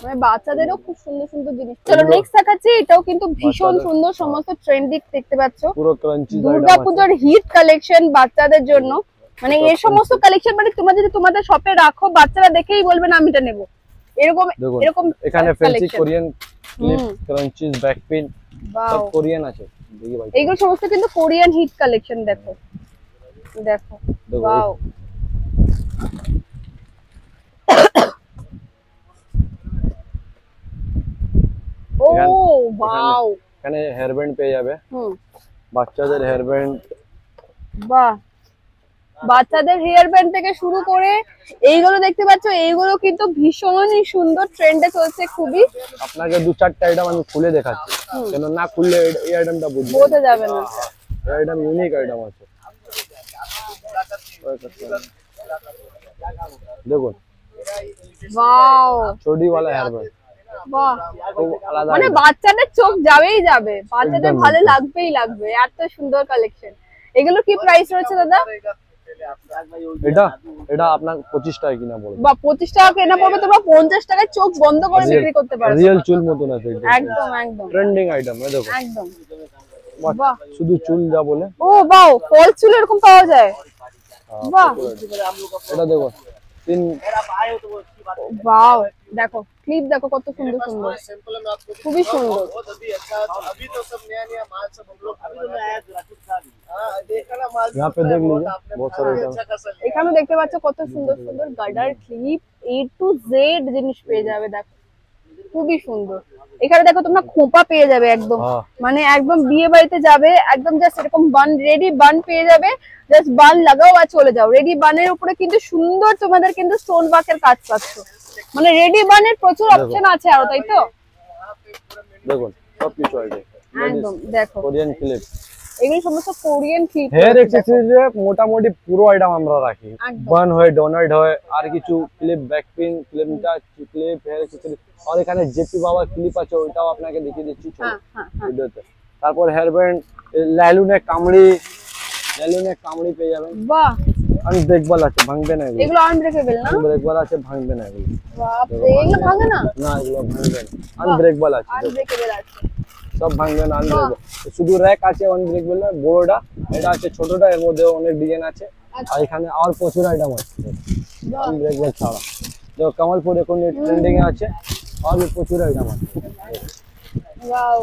মানে বাচ্চাদেরও খুব সুন্দর সুন্দর জিনিস। চলো নেক্সট দেখাচ্ছি, এটাও কিন্তু ভীষণ সুন্দর, সমস্ত ট্রেন্ডি দেখতে পাচ্ছ, পুরো ক্রাঞ্চি দুর্গাপূজার হিট কালেকশন বাচ্চাদের জন্য। মানে এই সমস্ত কালেকশন মানে তোমরা যদি তোমাদের শপে রাখো, বাচ্চারা দেখেই বলবে না আমি এটা নেব। এরকম এরকম এখানে ফ্যান্সি কোরিয়ান ক্লিপ, ক্রাঞ্চিজ, ব্যাকপিন সব কোরিয়ান আছে। দেখি ভাই এইগুলো সমস্ত কিন্তু কোরিয়ান হিট কালেকশন। দেখো দেখো, ওয়াও ও ওয়াও। এখানে হেয়ার ব্যান্ড পেয়ে যাবে, বাচ্চাদের হেয়ার ব্যান্ড। বাহ, বাচ্চাদের হেয়ার ব্যান্ড থেকে শুরু করে এইগুলো দেখতে পাচ্ছ, এইগুলো কিন্তু ভীষণই সুন্দর, ট্রেন্ডে চলছে খুবই। আপনাকে দু চারটা আইটেম আমি খুলে দেখাচ্ছি, কেন না খুললে এই আইটেমটা বোঝা যাবে না। এই আইটেম ইউনিক আইটেম আছে, দেখুন ওয়াও, চটি वाला হেয়ার ব্যান্ড। বাহ, খুব আলাদা, মানে বাচ্চাদের চোখ যাবেই যাবে, বাচ্চাদের ভালো লাগবেই লাগবে, এত সুন্দর কালেকশন। এগুলো কি প্রাইস রয়েছে দাদা? এটা এটা আপনার 25 টাকা কিনা বলবো। বা 25 টাকা কেনা পড়বে, তোমরা 50 টাকায় চোখ বন্ধ করে বিক্রি করতে পারবে। রিয়েল চুল মতন আছে, একদম একদম ট্রেন্ডিং আইটেম। দেখো একদম, বাহ, শুধু চুল যা বলে। ও বাহ, ফলস চুল এরকম পাওয়া যায়, বাহ। এটা দেখো তিন, বাহ, দেখো ক্লিপ দেখো কত সুন্দর সুন্দর, খুবই সুন্দর। यहाँ पे देख लीजिए बहुत सारे आइटम। এখানে দেখতে পাচ্ছ কত সুন্দর সুন্দর গার্ডার ক্লিপ, A to Z জিনিস পেয়ে যাবে। দেখো খুবই সুন্দর। এখানে দেখো তোমরা খোপা পেয়ে যাবে একদম, মানে একদম বিয়ে বাড়িতে যাবে একদম জাস্ট এরকম বান, রেডি বান পেয়ে যাবে, জাস্ট বান লাগাও আর চলে যাও। রেডি বানের উপরে কিন্তু সুন্দর তোমাদের কিন্তু স্টোন ওয়ার্কের কাজ পাচ্ছ, মানে রেডি বানের প্রচুর অপশন আছে আরো, তাই তো? দেখুন সব কিছু আছে একদম, দেখো কোরিয়ান ক্লিপ, এগুলো সমস্ত কোরিয়ান ক্লিপ। হেয়ার অ্যাকসেসরিজে মোটামুটি পুরো আইটেম আমরা রাখি, বান হয়, ডোনাট হয়, আর কিছু ক্লিপ, ব্যাকপিন, ক্লিপটা ক্লিপ, হেয়ার অ্যাকসেসরি। আর এখানে জেপি বাবা ক্লিপ আছে, ওইটাও আপনাকে দেখিয়ে দিচ্ছি ভিডিওতে। তারপর হেয়ার ব্যান্ড, লাইলুনের কামড়ি, লাইলুনের কামড়ি পেয়ে যাবেন। বাহ, আনব্রেকেবল আছে, ভাঙবে না এগুলো। এগুলো আনব্রেকেবল না? আনব্রেকেবল আছে, ভাঙবে না এগুলো। বাপ রে, এগুলো ভাঙে না? না, এগুলো ভাঙবে না, আনব্রেকেবল আছে, আনব্রেকেবল আছে, সব ভাঙবে না, আনব্রেকেবল। শুধু র‍্যাক আছে আনব্রেকেবল, বড়টা এটা আছে, ছোটটা, এর মধ্যে অনেক ডিজাইন আছে। আর এখানে আর প্রচুর আইটেম আছে আনব্রেকেবল ছাড়া। তো কমলপুর এখন ট্রেন্ডিং এ আছে, আর প্রচুর আইটেম আছে। ওয়াও,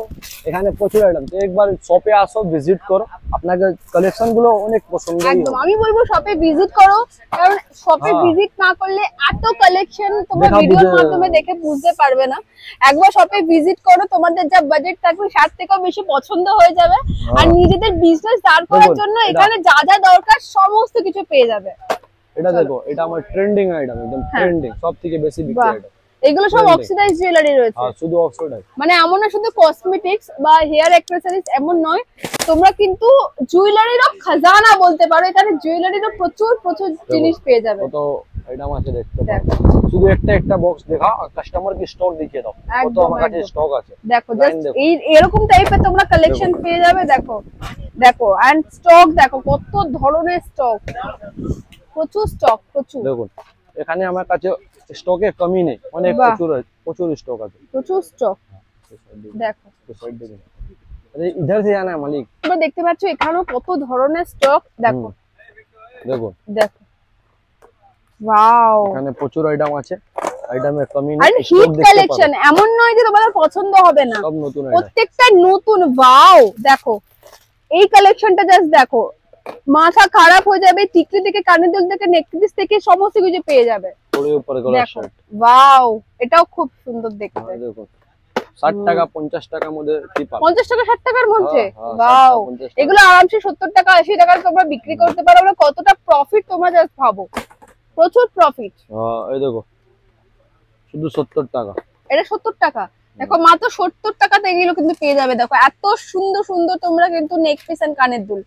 এখানে প্রচুর আইটেম। তো একবার শপে আসো, ভিজিট করো, আপনাকে কালেকশন গুলো অনেক পছন্দ হবে। একদম আমি বলবো শপে ভিজিট করো, কারণ শপে ভিজিট না করলে এত কালেকশন তোমরা ভিডিওর মাধ্যমে দেখে বুঝতে পারবে না। একবার শপে ভিজিট করো, তোমাদের যা বাজেট থাকবে তার থেকেও বেশি পছন্দ হয়ে যাবে। আর নিজেদের বিজনেস দাঁড় করার জন্য এখানে যা যা দরকার সমস্ত কিছু পেয়ে যাবে। এটা দেখো, এটা আমার ট্রেন্ডিং আইটেম, একদম ট্রেন্ডিং, সবথেকে বেশি বিক্রি আইটেম। এগুলো সব অক্সিডাইজ জুয়েলারি রয়েছে। হ্যাঁ, শুধু অক্সিডাইজ, মানে এমন না শুধু কসমেটিক্স বা হেয়ার অ্যাক্সেসরিজ এমন নয়, তোমরা কিন্তু জুয়েলারিরও খাজানা বলতে পারো। এখানে জুয়েলারিরও প্রচুর প্রচুর জিনিস পেয়ে যাবে। কত আইটেম আছে দেখতে পারো। শুধু একটা একটা বক্স দেখা, কাস্টমার কি স্টক দেখিয়ে দাও, কত আমার কাছে স্টক আছে। দেখো জাস্ট এই এরকম টাইপের তোমরা কালেকশন পেয়ে যাবে। দেখো দেখো, এন্ড স্টক দেখো কত ধরনের স্টক, প্রচুর স্টক, প্রচুর। দেখুন এখানে আমার কাছে স্টকে কমি নেই, অনেক প্রচুর স্টক আছে, প্রচুর স্টক। দেখো अरे इधर से जाना है मालिक। তোমরা দেখতে পাচ্ছ এখানেও কত ধরনের স্টক। দেখো দেখো দেখো, ওয়াও, এখানে প্রচুর আইটেম আছে, আইটেমের কমি নেই। আর হিট কালেকশন, এমন নয় যে তোমাদের পছন্দ হবে না, সব নতুন আইটেম, প্রত্যেকটা নতুন। ওয়াও, দেখো এই কালেকশনটা জাস্ট দেখো, মাথা খারাপ হয়ে যাবে। টিকলি থেকে কানের দুল থেকে নেকলেস থেকে সমস্ত কিছু পেয়ে যাবে। পুরো উপর গলা শার্ট, ওয়াও, এটাও খুব সুন্দর দেখতে। দেখো 60 টাকা 50 টাকার মধ্যে কি পাবে, 50 টাকা 60 টাকার মধ্যে। ওয়াও, এগুলো আরামসে 70 টাকা 80 টাকার তোমরা বিক্রি করতে পারো। আমরা কতটা প্রফিট তোমরা জাস্ট ভাবো, প্রচুর প্রফিট। হ্যাঁ এই দেখো শুধু 70 টাকা, এটা 70 টাকা। দেখো মাত্র 70 টাকাতে এগুলো কিন্তু পেয়ে যাবে। দেখো এত সুন্দর সুন্দর তোমরা কিন্তু নেক পিস এন্ড কানের দুল,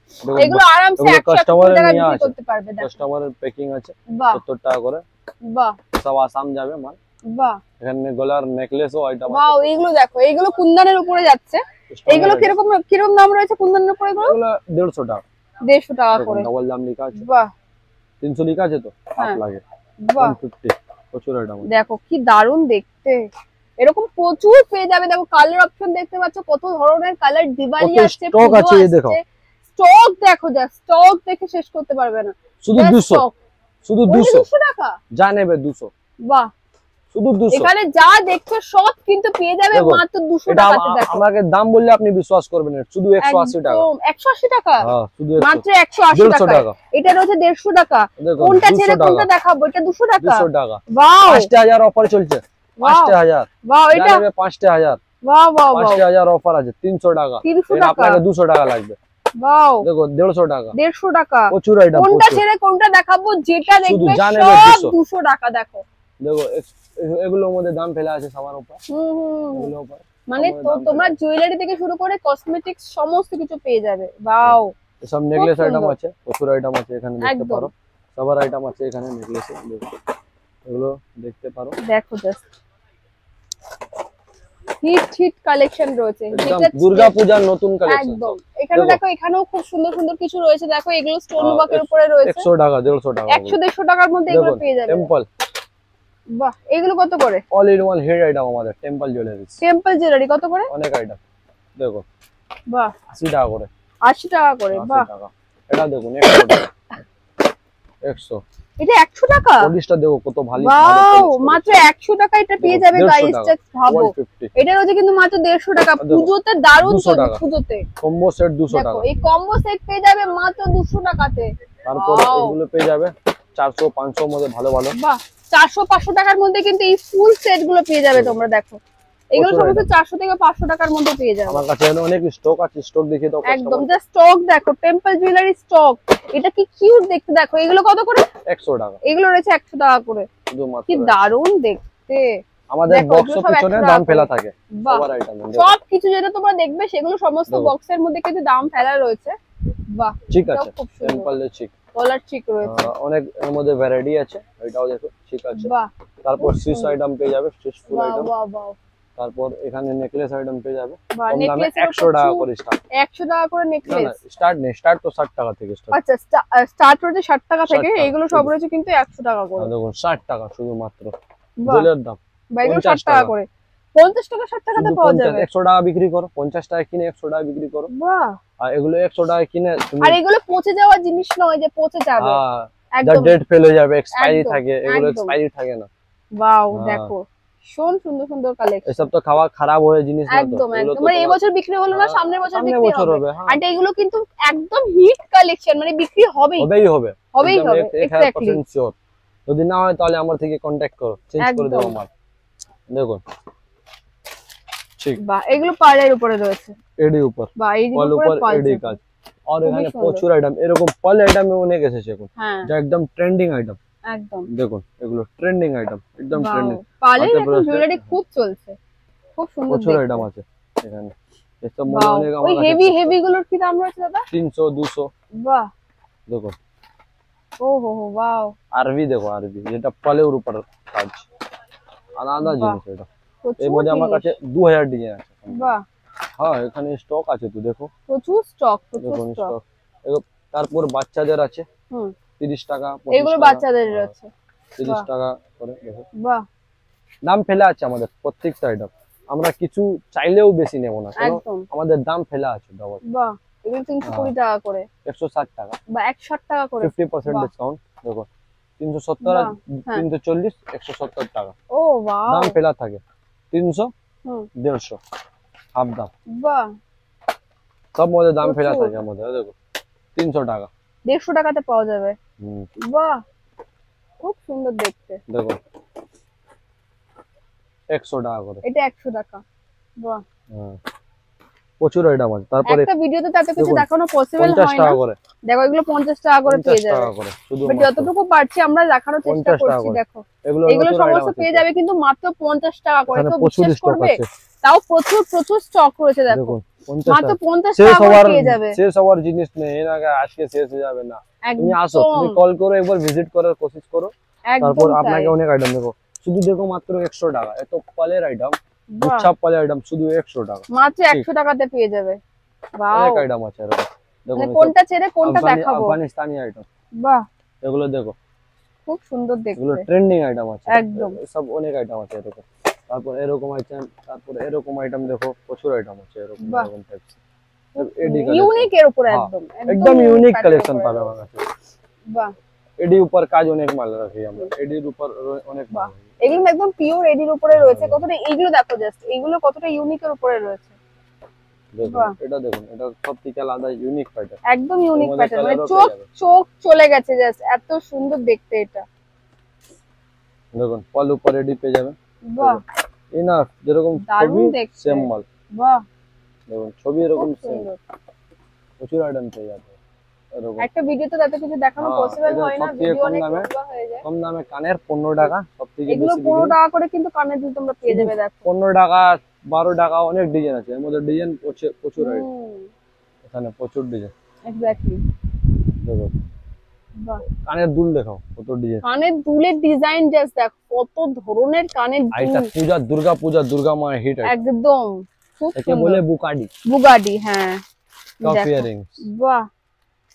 এগুলো আরামসে 100 টাকা বিক্রি করতে পারবে। দেখো কাস্টমারের প্যাকিং আছে 70 টাকা করে। বাহ, সব আসাম যাবে মাল। বাহ, এখানে গলার নেকলেসও আইটেম আছে। ওয়াও, এগুলো দেখো, এগুলো কুন্দনের উপরে যাচ্ছে। এগুলো কিরকম কিরকম দাম রয়েছে কুন্দনের উপরে? এগুলো 150 টাকা, 150 টাকা করে। ডবল দাম লেখা আছে। বাহ, 300 লেখা আছে তো, আপ লাগে বাহ, 150। প্রচুর আইটেম আছে। দেখো কি দারুণ দেখতে। এরকম প্রচুর পেয়ে যাবে। দেখো কালার অপশন দেখতে পাচ্ছ, কত ধরনের কালার, দিওয়ালি কত আসছে, stock আছে এই দেখো। স্টক দেখো, যা স্টক দেখে শেষ করতে পারবে না। শুধু 200, শুধু 200 টাকা যা নেবে 200। বাহ, শুধু 200। এখানে যা দেখছো সব কিন্তু পেয়ে যাবে মাত্র 200 টাকাতে। দেখো আমাকে দাম বললে আপনি বিশ্বাস করবেন না, শুধু 180 টাকা। 180 টাকা? হ্যাঁ, শুধু মাত্র 180 টাকা। এটা রয়েছে 150 টাকা। কোনটা ছেড়ে কোনটা দেখাবো? এটা 200 টাকা। 200 টাকা। বাহ, 5000 অফার চলছে। 5000। বাহ, এটা 5000। বাহ বাহ বাহ, 5000 অফার আছে। 300 টাকা। 300 এটা টাকা। আপনাকে 200 টাকা লাগবে। বাহ, দেখো 150 টাকা। 150 টাকা। প্রচুর আইটেম। কোনটা ছেড়ে কোনটা দেখাবো? যেটা দেখবে সব 200 টাকা। দেখো দেখো এগুলোর মধ্যে দাম ফেলা আছে সবার উপর। হুম, মানে তো তোমরা জুয়েলারি থেকে শুরু করে কসমেটিক্স সমস্ত কিছু পেয়ে যাবে। বাও, সব নেকলেস আইটেম আছে, প্রচুর আইটেম আছে এখানে দেখতে পারো। সবার আইটেম আছে এখানে নেকলেসে, দেখো এগুলো দেখতে পারো। দেখো জাস্ট হিট কালেকশন রয়েছে, একদম দুর্গা পূজার নতুন কালেকশন। একদম। এখানে দেখো, এখানেও খুব সুন্দর সুন্দর কিছু রয়েছে। দেখো এগুলো স্টোন ওয়ার্কের উপরে রয়েছে। 100 টাকা 150 টাকা 100-150 টাকার মধ্যে এগুলো পেয়ে যাবে। টেম্পল। বাহ, এগুলো কত করে? All in one head item আমাদের টেম্পল জুয়েলারি। টেম্পল জুয়েলারি কত করে? অনেক আইটেম দেখো। বাহ, 80 টাকা করে। 80 টাকা করে। বাহ, এটা দেখুন 100 টাকা। 100। এটা 100 টাকা? পলিশটা দেখো কত ভালো। ওয়াও, মাত্র 100 টাকা এটা পেয়ে যাবে গাইস। জাস্ট ভাবো, 150। এটা রয়েছে কিন্তু মাত্র 150 টাকা। পুজোতে দারুণ চলছে। পুজোতে কম্বো সেট 200 টাকা। দেখো এই কম্বো সেট পেয়ে যাবে মাত্র 200 টাকাতে। তারপর এগুলো পেয়ে যাবে 400 500 মধ্যে ভালো ভালো। বাহ, 400-500 টাকার মধ্যে কিন্তু এই ফুল সেট গুলো পেয়ে যাবে তোমরা। দেখো এগুলো সমস্ত 400 থেকে 500 টাকার মধ্যে পেয়ে যাবে। আমার কাছে অনেক স্টক আছে, স্টক দেখিয়ে দাও। একদম, জাস্ট স্টক দেখো, টেম্পল জুয়েলারি স্টক। এটা কি কিউট দেখতে। দেখো এগুলো কত করে? 100 টাকা। এগুলো রয়েছে 100 টাকা করে। শুধুমাত্র কি দারুণ দেখতে। আমাদের বক্সের পিছনে দাম ফেলা থাকে সবার আইটেম। সব কিছু যেটা তোমরা দেখবে সেগুলো সমস্ত বক্সের মধ্যে কিন্তু দাম ফেলা রয়েছে। বাহ, ঠিক আছে। টেম্পল এর চিক, কলার চিক রয়েছে। অনেক এর মধ্যে ভ্যারাইটি আছে, এটাও দেখো ঠিক আছে। বাহ, তারপর সুইস আইটেম পেয়ে যাবে, সুইস ফুল বাহ আইটেম। বাহ বাহ। তারপর এখানে নেকলেস আইটেম পেয়ে যাবে। বাহ, কম দামে নেকলেস 100 টাকা করে স্টার্ট। 100 টাকা করে না নেকলেস। না, স্টার্ট নেই, স্টার্ট তো 60 টাকা থেকে স্টার্ট। আচ্ছা, স্টার্ট হচ্ছে 60 টাকা থেকে। 60 টাকা। এগুলো সব রয়েছে কিন্তু 100 টাকা করে। দেখুন 60 টাকা শুধুমাত্র। বাহ, জুয়েলার দাম বা এগুলো 50 60 টাকা করে। 50 টাকা 60 টাকাতে পাওয়া যাবে। 100 টাকা বিক্রি করো, 50 টাকা কিনে 100 টাকা বিক্রি করো। বাহ, আর এগুলো 100 টাকা কিনে তুমি আর এগুলো পচে যাওয়া জিনিস নয় যে পচে যাবে। একদম ডেট ফেল হয়ে যাবে, এক্সপায়ারি একদম, থাকে, এগুলো একদম। এক্সপায়ারি থাকে না। বাও, দেখো ভীষণ সুন্দর সুন্দর কালেকশন। এসব তো খাওয়া খারাপ হয়ে জিনিস না তো। একদম এগুলো একদম, তো মানে এই বছর বিক্রি হলো না, সামনের বছর সামনের বিক্রি বছর হবে। হবে। হ্যাঁ, আর এগুলো কিন্তু একদম হিট কালেকশন, মানে বিক্রি হবেই হবেই হবে। হবেই একদম হবে। এক্স্যাক্টলি। 1000% শিওর। যদি না হয় তাহলে আমার থেকে কন্টাক্ট করো, চেঞ্জ করে দেবো একদম। মাল। দেখুন ঠিক, বাহ, এগুলো পার্লের উপরে রয়েছে। এডি উপর, বাহ, এই পল উপরে উপর পার্ল এডি কাজ। আর এখানে প্রচুর আইটেম, এরকম পল আইটেম অনেক এসেছে এখন, হ্যাঁ যা একদম ট্রেন্ডিং আইটেম। একদম। দেখুন এগুলো ট্রেন্ডিং আইটেম, একদম ট্রেন্ডিং। পার্লের এখন জুয়েলারি খুব চলছে, খুব সুন্দর প্রচুর দেখতে। আইটেম আছে এখানে। এসব মনে অনেক ওই আমার হেভি হেভি গুলোর কি দাম রয়েছে দাদা? 300 200। বাহ, দেখুন ও হো হো, ওয়াও। আরবি দেখো, আরবি যেটা পলের উপর কাজ, আলাদা জিনিস এটা। এর মধ্যে আমার কাছে 2000 ডিজাইন আছে। বাহ, হ্যাঁ, এখানে স্টক আছে তো দেখো, প্রচুর স্টক, প্রচুর দেখুন স্টক। স্টক। তারপর বাচ্চাদের আছে 30 টাকা 25 এগুলো টাকা, বাচ্চাদের রয়েছে 30 টাকা করে। দেখো বাহ, দাম ফেলা আছে আমাদের প্রত্যেকটা আইটেম। আমরা কিছু চাইলেও বেশি নেব না, কারণ একদম। আমাদের দাম ফেলা আছে ডবল। বাহ, এগুলো 320 টাকা করে, 160 টাকা বা 160 টাকা করে। 50% বাহ। ডিসকাউন্ট। দেখো 370 আর হ্যাঁ। 340 170 টাকা ও ওয়াও, দাম ফেলা থাকে। 300 হুম, 150 হাফ দাম, বাহ, সব মধ্যে দাম ফেলা প্রচুর। থাকে আমাদের। দেখো 300 টাকা। 150 টাকাতে পাওয়া যাবে। হুম, বাহ, খুব সুন্দর দেখতে। দেখো 100 টাকা করে। এটা 100 টাকা। বাহ, হ্যাঁ, প্রচুর আইটেম আছে। তারপরে একটা ভিডিওতে তো এত কিছু দেখুন, দেখানো পসিবল 50 হয় না। টাকা করে। দেখো এগুলো 50 টাকা করে পেয়ে 50 যাবে। টাকা করে শুধু। বাট যতটুকু পারছি আমরা দেখানোর চেষ্টা 50 টাকা করছি। করে। দেখো এগুলো এগুলো নতুন সমস্ত item পেয়ে আছে। যাবে কিন্তু মাত্র 50 টাকা করে। এখানে তো প্রচুর বিশ্বাস স্টক করবে, আছে। তাও প্রচুর প্রচুর স্টক রয়েছে। দেখো দেখুন 50 মাত্র টাকা। 50 শেষ টাকা করে হওয়ার পেয়ে যাবে। শেষ হওয়ার জিনিস নেই, এর আগে আজকে শেষ হয়ে যাবে না। তুমি আসো, তুমি একদম কল করো, একবার ভিজিট করার কোশিশ করো, তারপর একদম আপনাকে তাই। অনেক আইটেম দেখো। শুধু দেখো মাত্র 100 টাকা, এত পলের আইটেম, বাহ, গুচ্ছা পলের আইটেম শুধু 100 টাকা। মাত্র 100 টাকাতে পেয়ে যাবে। ওয়াও, অনেক আইটেম আছে এরকম। দেখুন মানে কোনটা ছেড়ে কোনটা দেখাবো। আফগানিস্তানি আইটেম, বাহ, এগুলো দেখো, খুব সুন্দর এগুলো দেখতে। ট্রেন্ডিং আইটেম আছে একদম। সব, অনেক আইটেম আছে এরকম। তারপর এরকম আইটেম, তারপর এরকম আইটেম দেখো, প্রচুর আইটেম আছে এরকম বাহ। এরকম টাইপস। এডি ইউনিক এর উপরে একদম একদম ইউনিক কালেকশন পাবে আমার কাছে। বাহ, এডি উপর কাজ অনেক মাল রাখি আমরা, এডির উপর অনেক মাল। এগুলো একদম পিওর এডির উপরে রয়েছে। কতটা এইগুলো দেখো জাস্ট, এইগুলো কতটা ইউনিকের উপরে রয়েছে। দেখুন বাহ। এটা দেখুন, এটা সব থেকে আলাদা ইউনিক প্যাটার্ন, একদম ইউনিক এর মধ্যে প্যাটার্ন, মানে colour ও চোখ পেয়ে যাবে। চোখ চলে গেছে জাস্ট, এত সুন্দর দেখতে এটা। দেখুন পল উপর এডি পেয়ে যাবে। বাহ, ইনাফ, যেরকম দারুণ ছবি দেখতে। সেম মাল। বাহ, দেখুন ছবি এরকম খুব সেম, সুন্দর। প্রচুর আইটেম পেয়ে যাবে এরকম। একটা ভিডিওতে তাতে কিছু দেখানো হ্যাঁ, পসিবল এটা হয় না, সবথেকে ভিডিও কম অনেক দামে। লম্বা হয়ে যায়। কম দামে কানের 15 টাকা, সবথেকে এগুলো বেশি 15 বিক্রি। টাকা করে কিন্তু কানের দুল তোমরা পেয়ে যাবে। দেখো 15 টাকা 12 টাকা অনেক ডিজাইন আছে, এর মধ্যে ডিজাইন প্রচুর আইটেম, এখানে প্রচুর ডিজাইন। এক্স্যাক্টলি। দেখো বাহ, কানের দুল দেখাও কত ডিজাইন। কানের দুলের ডিজাইন জাস্ট দেখো, কত ধরনের কানের এটা দুল। পূজা দুর্গা মায়ের হিট আইটেম, একদম খুব একে সুন্দর। বলে বুকাডি বুগাডি, হ্যাঁ টপ দেখো। ইয়ারিংস। বাহ,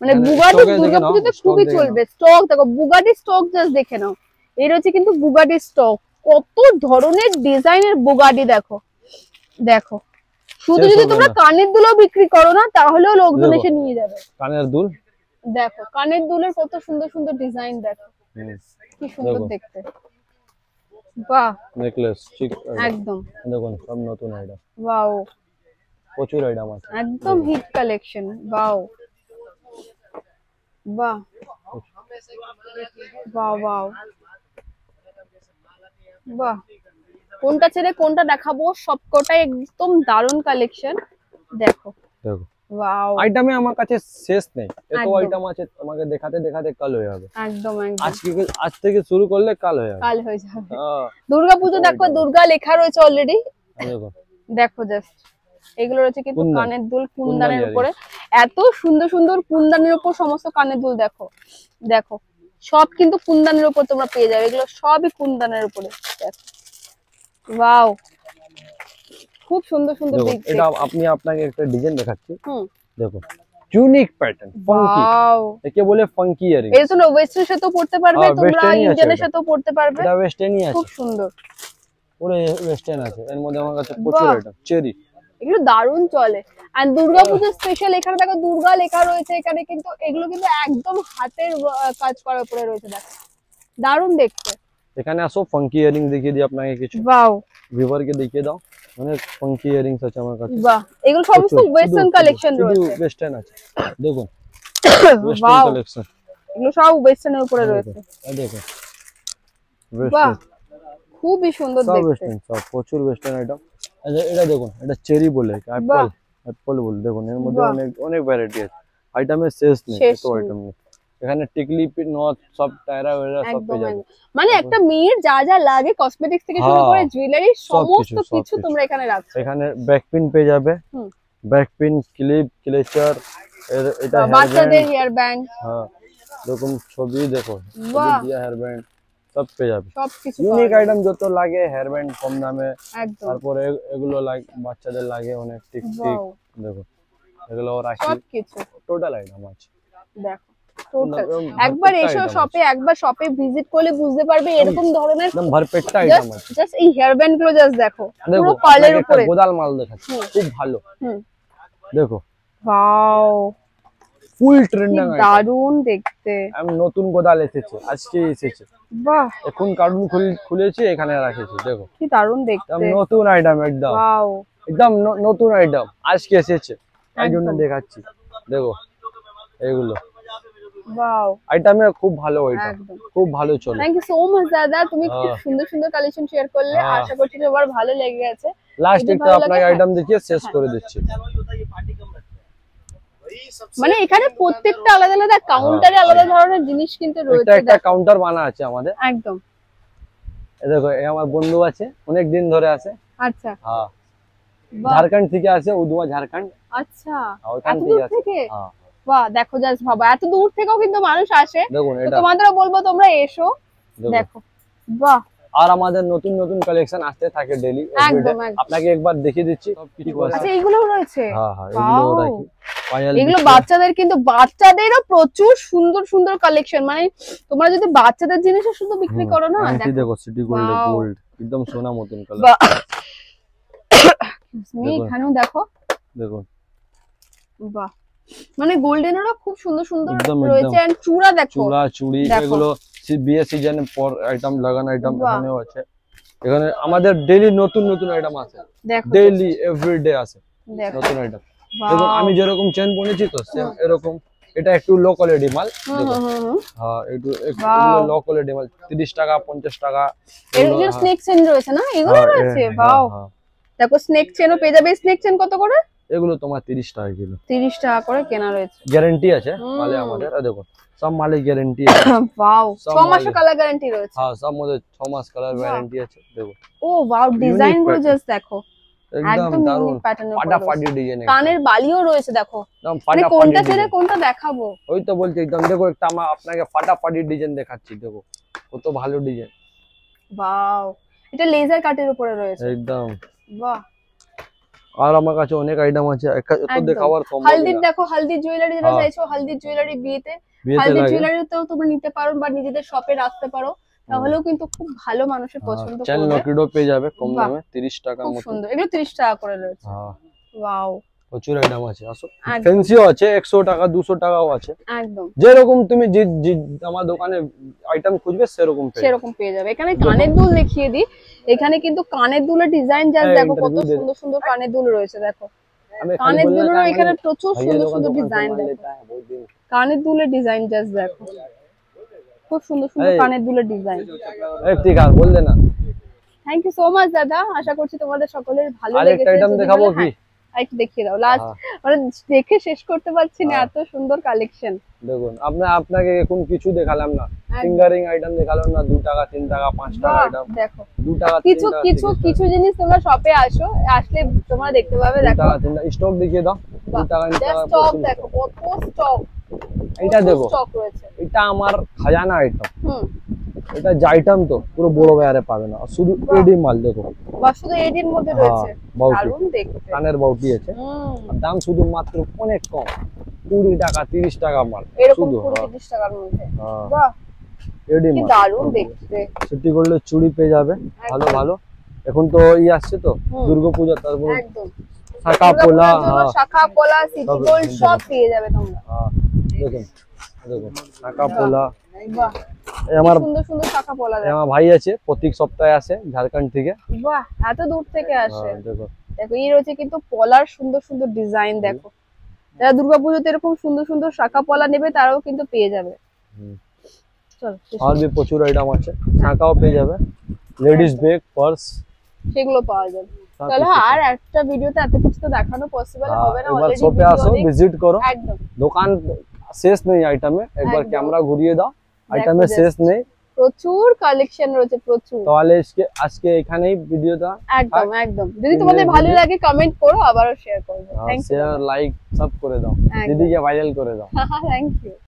মানে এখানে বুগাডি stock এ দেখে নাও, দুর্গাপুজোতে stock খুবই দেখে চলবে। স্টক দেখো, বুগাডি স্টক জাস্ট দেখে নাও। এর হচ্ছে কিন্তু বুগাডি স্টক, কত ধরনের ডিজাইনের বুগাডি দেখো। দেখো শুধু শেষ যদি হবে তোমরা না। কানের দুলও বিক্রি করো না, তাহলেও লোকজন দেখো। এসে নিয়ে যাবে। কানের দুল দেখো কানের দুলের কত সুন্দর সুন্দর ডিজাইন, দেখো কি সুন্দর দেখো। দেখতে। বাহ, নেকলেস ঠিক একদম। দেখুন সব নতুন আইটেম, ওয়াও, প্রচুর আইটেম আছে। একদম হিট কালেকশন। ওয়াও, বাহ, বাহ, বাহ, বাহ। কোনটা ছেড়ে কোনটা দেখাবো, সবকটাই একদম দারুণ কালেকশন। দেখো দেখো ওয়াও, আইটেমে আমার কাছে শেষ নেই, এত একদম। আইটেম আছে, তোমাকে দেখাতে দেখাতে কাল হয়ে যাবে। একদম একদম আজ থেকে শুরু করলে কাল হয়ে যাবে। কাল হয়ে যাবে। হ্যাঁ, দুর্গাপুজো দেখো, দুর্গা লেখা রয়েছে অলরেডি। দেখো দেখো জাস্ট, এগুলো রয়েছে কিন্তু কুন্দন। কানের দুল কুন্দানের কুন্দন উপরে। এত সুন্দর সুন্দর কুন্দানের উপর সমস্ত কানের দুল। দেখো দেখো, সব কিন্তু কুন্দানের উপর তোমরা পেয়ে যাবে, এগুলো সবই কুন্দানের উপরে। দেখো ওয়াও, খুব সুন্দর সুন্দর দেখো দেখতে। এটা আপনাকে একটা ডিজাইন দেখাচ্ছি। হুম, দেখো ইউনিক প্যাটার্ন, ফাঙ্কি, ওয়াও, একে বলে ফাঙ্কি ইয়ারিং। এটা তোমরা ওয়েস্টার্নের সাথেও পড়তে পারবে, হ্যাঁ, তোমরা western-ই আছে ইন্ডিয়ানের এটা। সাথেও পড়তে পারবে। এটা ওয়েস্টার্নই আছে, খুব সুন্দর। পুরো ওয়েস্টার্ন আছে, এর মধ্যে আমার কাছে প্রচুর বাহ। আইটেম। চেরি এগুলো দারুণ চলে। আর দুর্গাপুজোর স্পেশাল এখানে দেখো দুর্গা লেখা রয়েছে এখানে, কিন্তু এগুলো কিন্তু একদম হাতের কাজ করার উপরে রয়েছে। দেখো দারুণ দেখতে। এখানে আসো, ফাঙ্কি ইয়ারিং দেখিয়ে দিই আপনাকে কিছু, বাও, ভিউয়ারকে দেখিয়ে দাও। অনেক ফাঙ্কি ইয়ারিংস আছে আমার কাছে। বাহ, এগুলো সমস্ত ওয়েস্টার্ন কালেকশন রয়েছে। ওয়েস্টার্ন আছে, দেখুন ওয়েস্টার্ন বাও, কালেকশন। এগুলো সব ওয়েস্টার্নের উপরে রয়েছে। দেখো বাহ, ওয়েস্টার্ন, খুবই সুন্দর সব দেখতে। ওয়েস্টার্ন, সব প্রচুর ওয়েস্টার্ন আইটেম। এটা দেখুন, এটা চেরি বলে, বাহ। অ্যাপল বলে। দেখুন এর মধ্যে বাহ। অনেক অনেক ভ্যারাইটি আছে, আইটেমের শেষ নেই, শেষ এত নেই। আইটেম নেই। এখানে টিকলি নথ সব টায়রা ওয়রা সব একদম পেয়ে যাবে। একদম। মানে একটা মেয়ের যা যা লাগে, কসমেটিক্স থেকে শুরু হ্যাঁ, করে জুয়েলারি, সমস্ত সবকিছু, কিছু সবকিছু। তোমরা এখানে রাখছো। এখানে ব্যাক পিন পেয়ে যাবে, হুম। ব্যাক পিন, ক্লিপ, ক্লেচার, এটা বাচ্চাদের হেয়ার হেয়ার ব্যান্ড, হ্যাঁ, এরকম ছবি দেখো, ছবি বাহ। দিয়া হেয়ার ব্যান্ড সব পেয়ে যাবে। সবকিছু ইউনিক পাওয়া যায়। আইটেম যত লাগে, হেয়ার ব্যান্ড কম দামে। একদম তারপরে এগুলো বাচ্চাদের লাগে অনেক টিক টিক, Wow, দেখো এগুলো রাখি, সবকিছু টোটাল আইটেম আছে। দেখো টোটাল। একদম একবার ভরপেটটা এসো item শপে, একবার শপে ভিজিট করলে বুঝতে পারবে এরকম ধরনের। একদম ভরপেটটা আইটেম আছে। জাস্ট এই হেয়ার ব্যান্ড গুলো জাস্ট দেখো, দেখো পুরো পার্লের আপনাকে একটা উপরে। গোদাল মাল দেখাচ্ছি, হুম। খুব ভালো। হুম, দেখো ওয়াও, ফুল কি ট্রেন্ডিং আইটেম, দারুণ দেখতে। আমি নতুন গোদাল এসেছে, আজকে এসেছে, বাহ, এখন কার্টুন খুলেছি, এখানে রাখেছি। দেখো কি দারুণ দেখতে। একদম নতুন আইটেম, একদম ওয়াও, একদম নতুন আইটেম, আজকে এসেছে, তাই জন্য একদম। দেখাচ্ছি। দেখো এগুলো ওয়াও, আইটেমে খুব ভালো আইটেম, একদম। খুব ভালো চলে। থ্যাংক ইউ সো মাচ দাদা, তুমি খুব হ্যাঁ। সুন্দর সুন্দর কালেকশন শেয়ার করলে। হ্যাঁ। আশা করছি সবার ভালো লেগে গেছে। লাস্ট যদি একটা ভালো আপনাকে লাগে, আইটেম দেখিয়ে শেষ হ্যাঁ। করে দিচ্ছি। মানে এখানে প্রত্যেকটা আলাদা আলাদা কাউন্টারে আলাদা ধরনের জিনিস কিন্তু এটা রয়েছে। একটা কাউন্টার বানা আছে আমাদের। একদম। এই দেখো, এই আমার বন্ধু আছে, অনেক দিন ধরে আছে। আচ্ছা, হ্যাঁ, বাহ, ঝাড়খণ্ড থেকে আছে, উদুয়া ঝাড়খণ্ড। আচ্ছা, ওখান এত থেকে দূর আছে। থেকে? হ্যাঁ, বাহ, দেখো জাস্ট ভাবা, এত দূর থেকেও কিন্তু মানুষ আসে। দেখুন তো এটা তোমাদেরও বলবো তোমরা এসো, দেখো, দেখো। বাহ, আর আমাদের নতুন নতুন কালেকশন আসতে থাকে ডেইলি একদম আপনাকে একবার দেখিয়ে দিচ্ছি সব কিছু আছে। আচ্ছা এগুলো রয়েছে হ্যাঁ হ্যাঁ এগুলো রাখি পায়াল এগুলো বাচ্চাদের, কিন্তু বাচ্চাদেরও প্রচুর সুন্দর সুন্দর কালেকশন। মানে তোমরা যদি বাচ্চাদের জিনিসও শুধু বিক্রি করো না, দেখো সিটি গোল্ড গোল্ড একদম সোনা মতন কালার। এখানেও দেখো দেখুন বাহ, মানে গোল্ডেনেরও খুব সুন্দর সুন্দর একদম, রয়েছে। এন্ড চূড়া দেখো, চূড়া চুড়ি এগুলো বিয়ে সিজনে পর আইটেম লাগানো আইটেম এখানেও আছে। এখানে আমাদের ডেইলি নতুন নতুন আইটেম আছে, ডেইলি এভরিডে আছে নতুন আইটেম। দেখুন আমি যেরকম চেন বনেছি তো সেম এরকম। এটা একটু লো কোয়ালিটি মাল, হ্যাঁ একটু লো কোয়ালিটি মাল 30 টাকা 50 টাকা। এগুলো স্নেক চেন রয়েছে না, এগুলো রয়েছে। ওয়াও দেখো স্নেক চেনও পেয়ে যাবে। স্নেক চেন কত করে? এগুলো তোমার 30 টাকা কিলো, 30 টাকা করে কেনা রয়েছে। গ্যারান্টি আছে মালে আমাদের। দেখো সব মালে গ্যারান্টি আছে। ওয়াও 6 মাসের কালার গ্যারান্টি রয়েছে। হ্যাঁ সব মধ্যে 6 মাস কালার গ্যারান্টি আছে। দেখো ও ওয়াও ডিজাইন গুলো জাস্ট দেখো, একদম দারুণ প্যাটার্নের ফাটাফাটি ডিজাইন। কানের বালিও রয়েছে দেখো, একদম মানে ফাটাফাটি। কোনটা ছেড়ে কোনটা দেখাবো ওই তো বলছি একদম। দেখো একটা আমি আপনাকে ফাটাফাটি ডিজাইন দেখাচ্ছি, দেখো কত ভালো ডিজাইন। ওয়াও এটা লেজার কাটের উপরে রয়েছে একদম বাহ। আর আমার কাছে অনেক আইটেম আছে, এত দেখাবার কম। হলদির দেখো, হলদির জুয়েলারি যেটা চাইছো, হলদির জুয়েলারি বিয়েতে হলদির জুয়েলারিতেও তোমরা নিতে পারো বা নিজেদের শপে রাখতে পারো, তাহলেও কিন্তু খুব ভালো মানুষের পছন্দ করবে। চেন লকেটও পেয়ে যাবে কম দামে 30 টাকা মতো। সুন্দর, এগুলো 30 টাকা করে রয়েছে। হ্যাঁ ওয়াও প্রচুর আইটেম আছে। আসো ফ্যান্সিও আছে 100 টাকা 200 টাকাও আছে। একদম যেরকম তুমি আমার দোকানে আইটেম খুঁজবে সেরকম পেয়ে যাবে। এখানে কানের দুল দেখিয়ে দিই, এখানে কিন্তু কানের দুলের ডিজাইন জাস্ট দেখো কত সুন্দর সুন্দর কানের দুল রয়েছে। দেখো কানের দুলেরও এখানে প্রচুর সুন্দর সুন্দর ডিজাইন। দেখো কানের দুলের ডিজাইন জাস্ট দেখো, খুব সুন্দর সুন্দর কানের দুলের ডিজাইন। ঠিক আর বললে না। থ্যাংক ইউ সো মাচ দাদা, আশা করছি তোমাদের সকলের ভালো লেগেছে। আরেকটা আইটেম দেখাবো কি? একটু দেখিয়ে দাও লাস্ট, মানে দেখে শেষ করতে পারছি না, এত সুন্দর কালেকশন। দেখুন আপনাকে এখন কিছু দেখালাম না, ফিঙ্গারিং আইটেম দেখালাম না, 2 টাকা 3 টাকা 5 টাকা আইটেম। দেখো 2 টাকা কিছু কিছু কিছু জিনিস তোমরা শপে আসো, আসলে তোমরা দেখতে পাবে। দেখো 2 টাকা 3 টাকা স্টক দেখিয়ে দাও। 2 টাকা 3 টাকা স্টক দেখো, কত স্টক। এটা দেখো স্টক রয়েছে। এটা আমার খাজানা আইটেম। এটা যে আইটেম তো পুরো বড় বাজারে পাবে না, শুধু এডি মাল। দেখো বা শুধু এডির মধ্যে রয়েছে, দারুণ দেখতে। কানের বাউটি আছে, দাম শুধু মাত্র অনেক কম 20 টাকা 30 টাকা মাল, এরকম 20-30 টাকার মধ্যে। বাহ এডি কি মাল দারুণ দেখতে। সিটি গোল্ডের চুড়ি পেয়ে যাবে ভালো ভালো। এখন তো আসছে তো দুর্গাপূজা, তারপর একদম শাখা পোলা, শাখা পোলা সিটি গোল্ড সব পেয়ে যাবে তোমরা। দেখুন দেখুন শাখা পোলা। বাহ আমার সুন্দর সুন্দর শাখা পোলা। আমার ভাই আছে, প্রত্যেক সপ্তাহে আসে ঝাড়খণ্ড থেকে। বাহ এত দূর থেকে আসে। দেখো দেখো এই রয়েছে কিন্তু পলার সুন্দর সুন্দর ডিজাইন। দেখো যারা দুর্গাপূজাতে এরকম সুন্দর সুন্দর শাখা পলা নেবে তারাও কিন্তু পেয়ে যাবে। চলো আর भी প্রচুর আইটেম আছে, শাখাও পেয়ে যাবে, লেডিস ব্যাগ পার্স সেগুলো পাওয়া যাবে। চলো আর একটা ভিডিওতে এত কিছু তো দেখানো পসিবল হবে না, অলরেডি শপে আসো, ভিজিট করো। একদম দোকান শেষ নেই আইটেমে, একবার ক্যামেরা ঘুরিয়ে দাও, আইটেমে শেষ নেই, প্রচুর কালেকশন রয়েছে প্রচুর। তাহলে আজকে এখানেই ভিডিওটা। একদম একদম যদি তোমাদের ভালো লাগে কমেন্ট করো, আবারও শেয়ার করবে। থ্যাংক ইউ, শেয়ার লাইক সব করে দাও, দিদিকে ভাইরাল করে দাও। Thank you.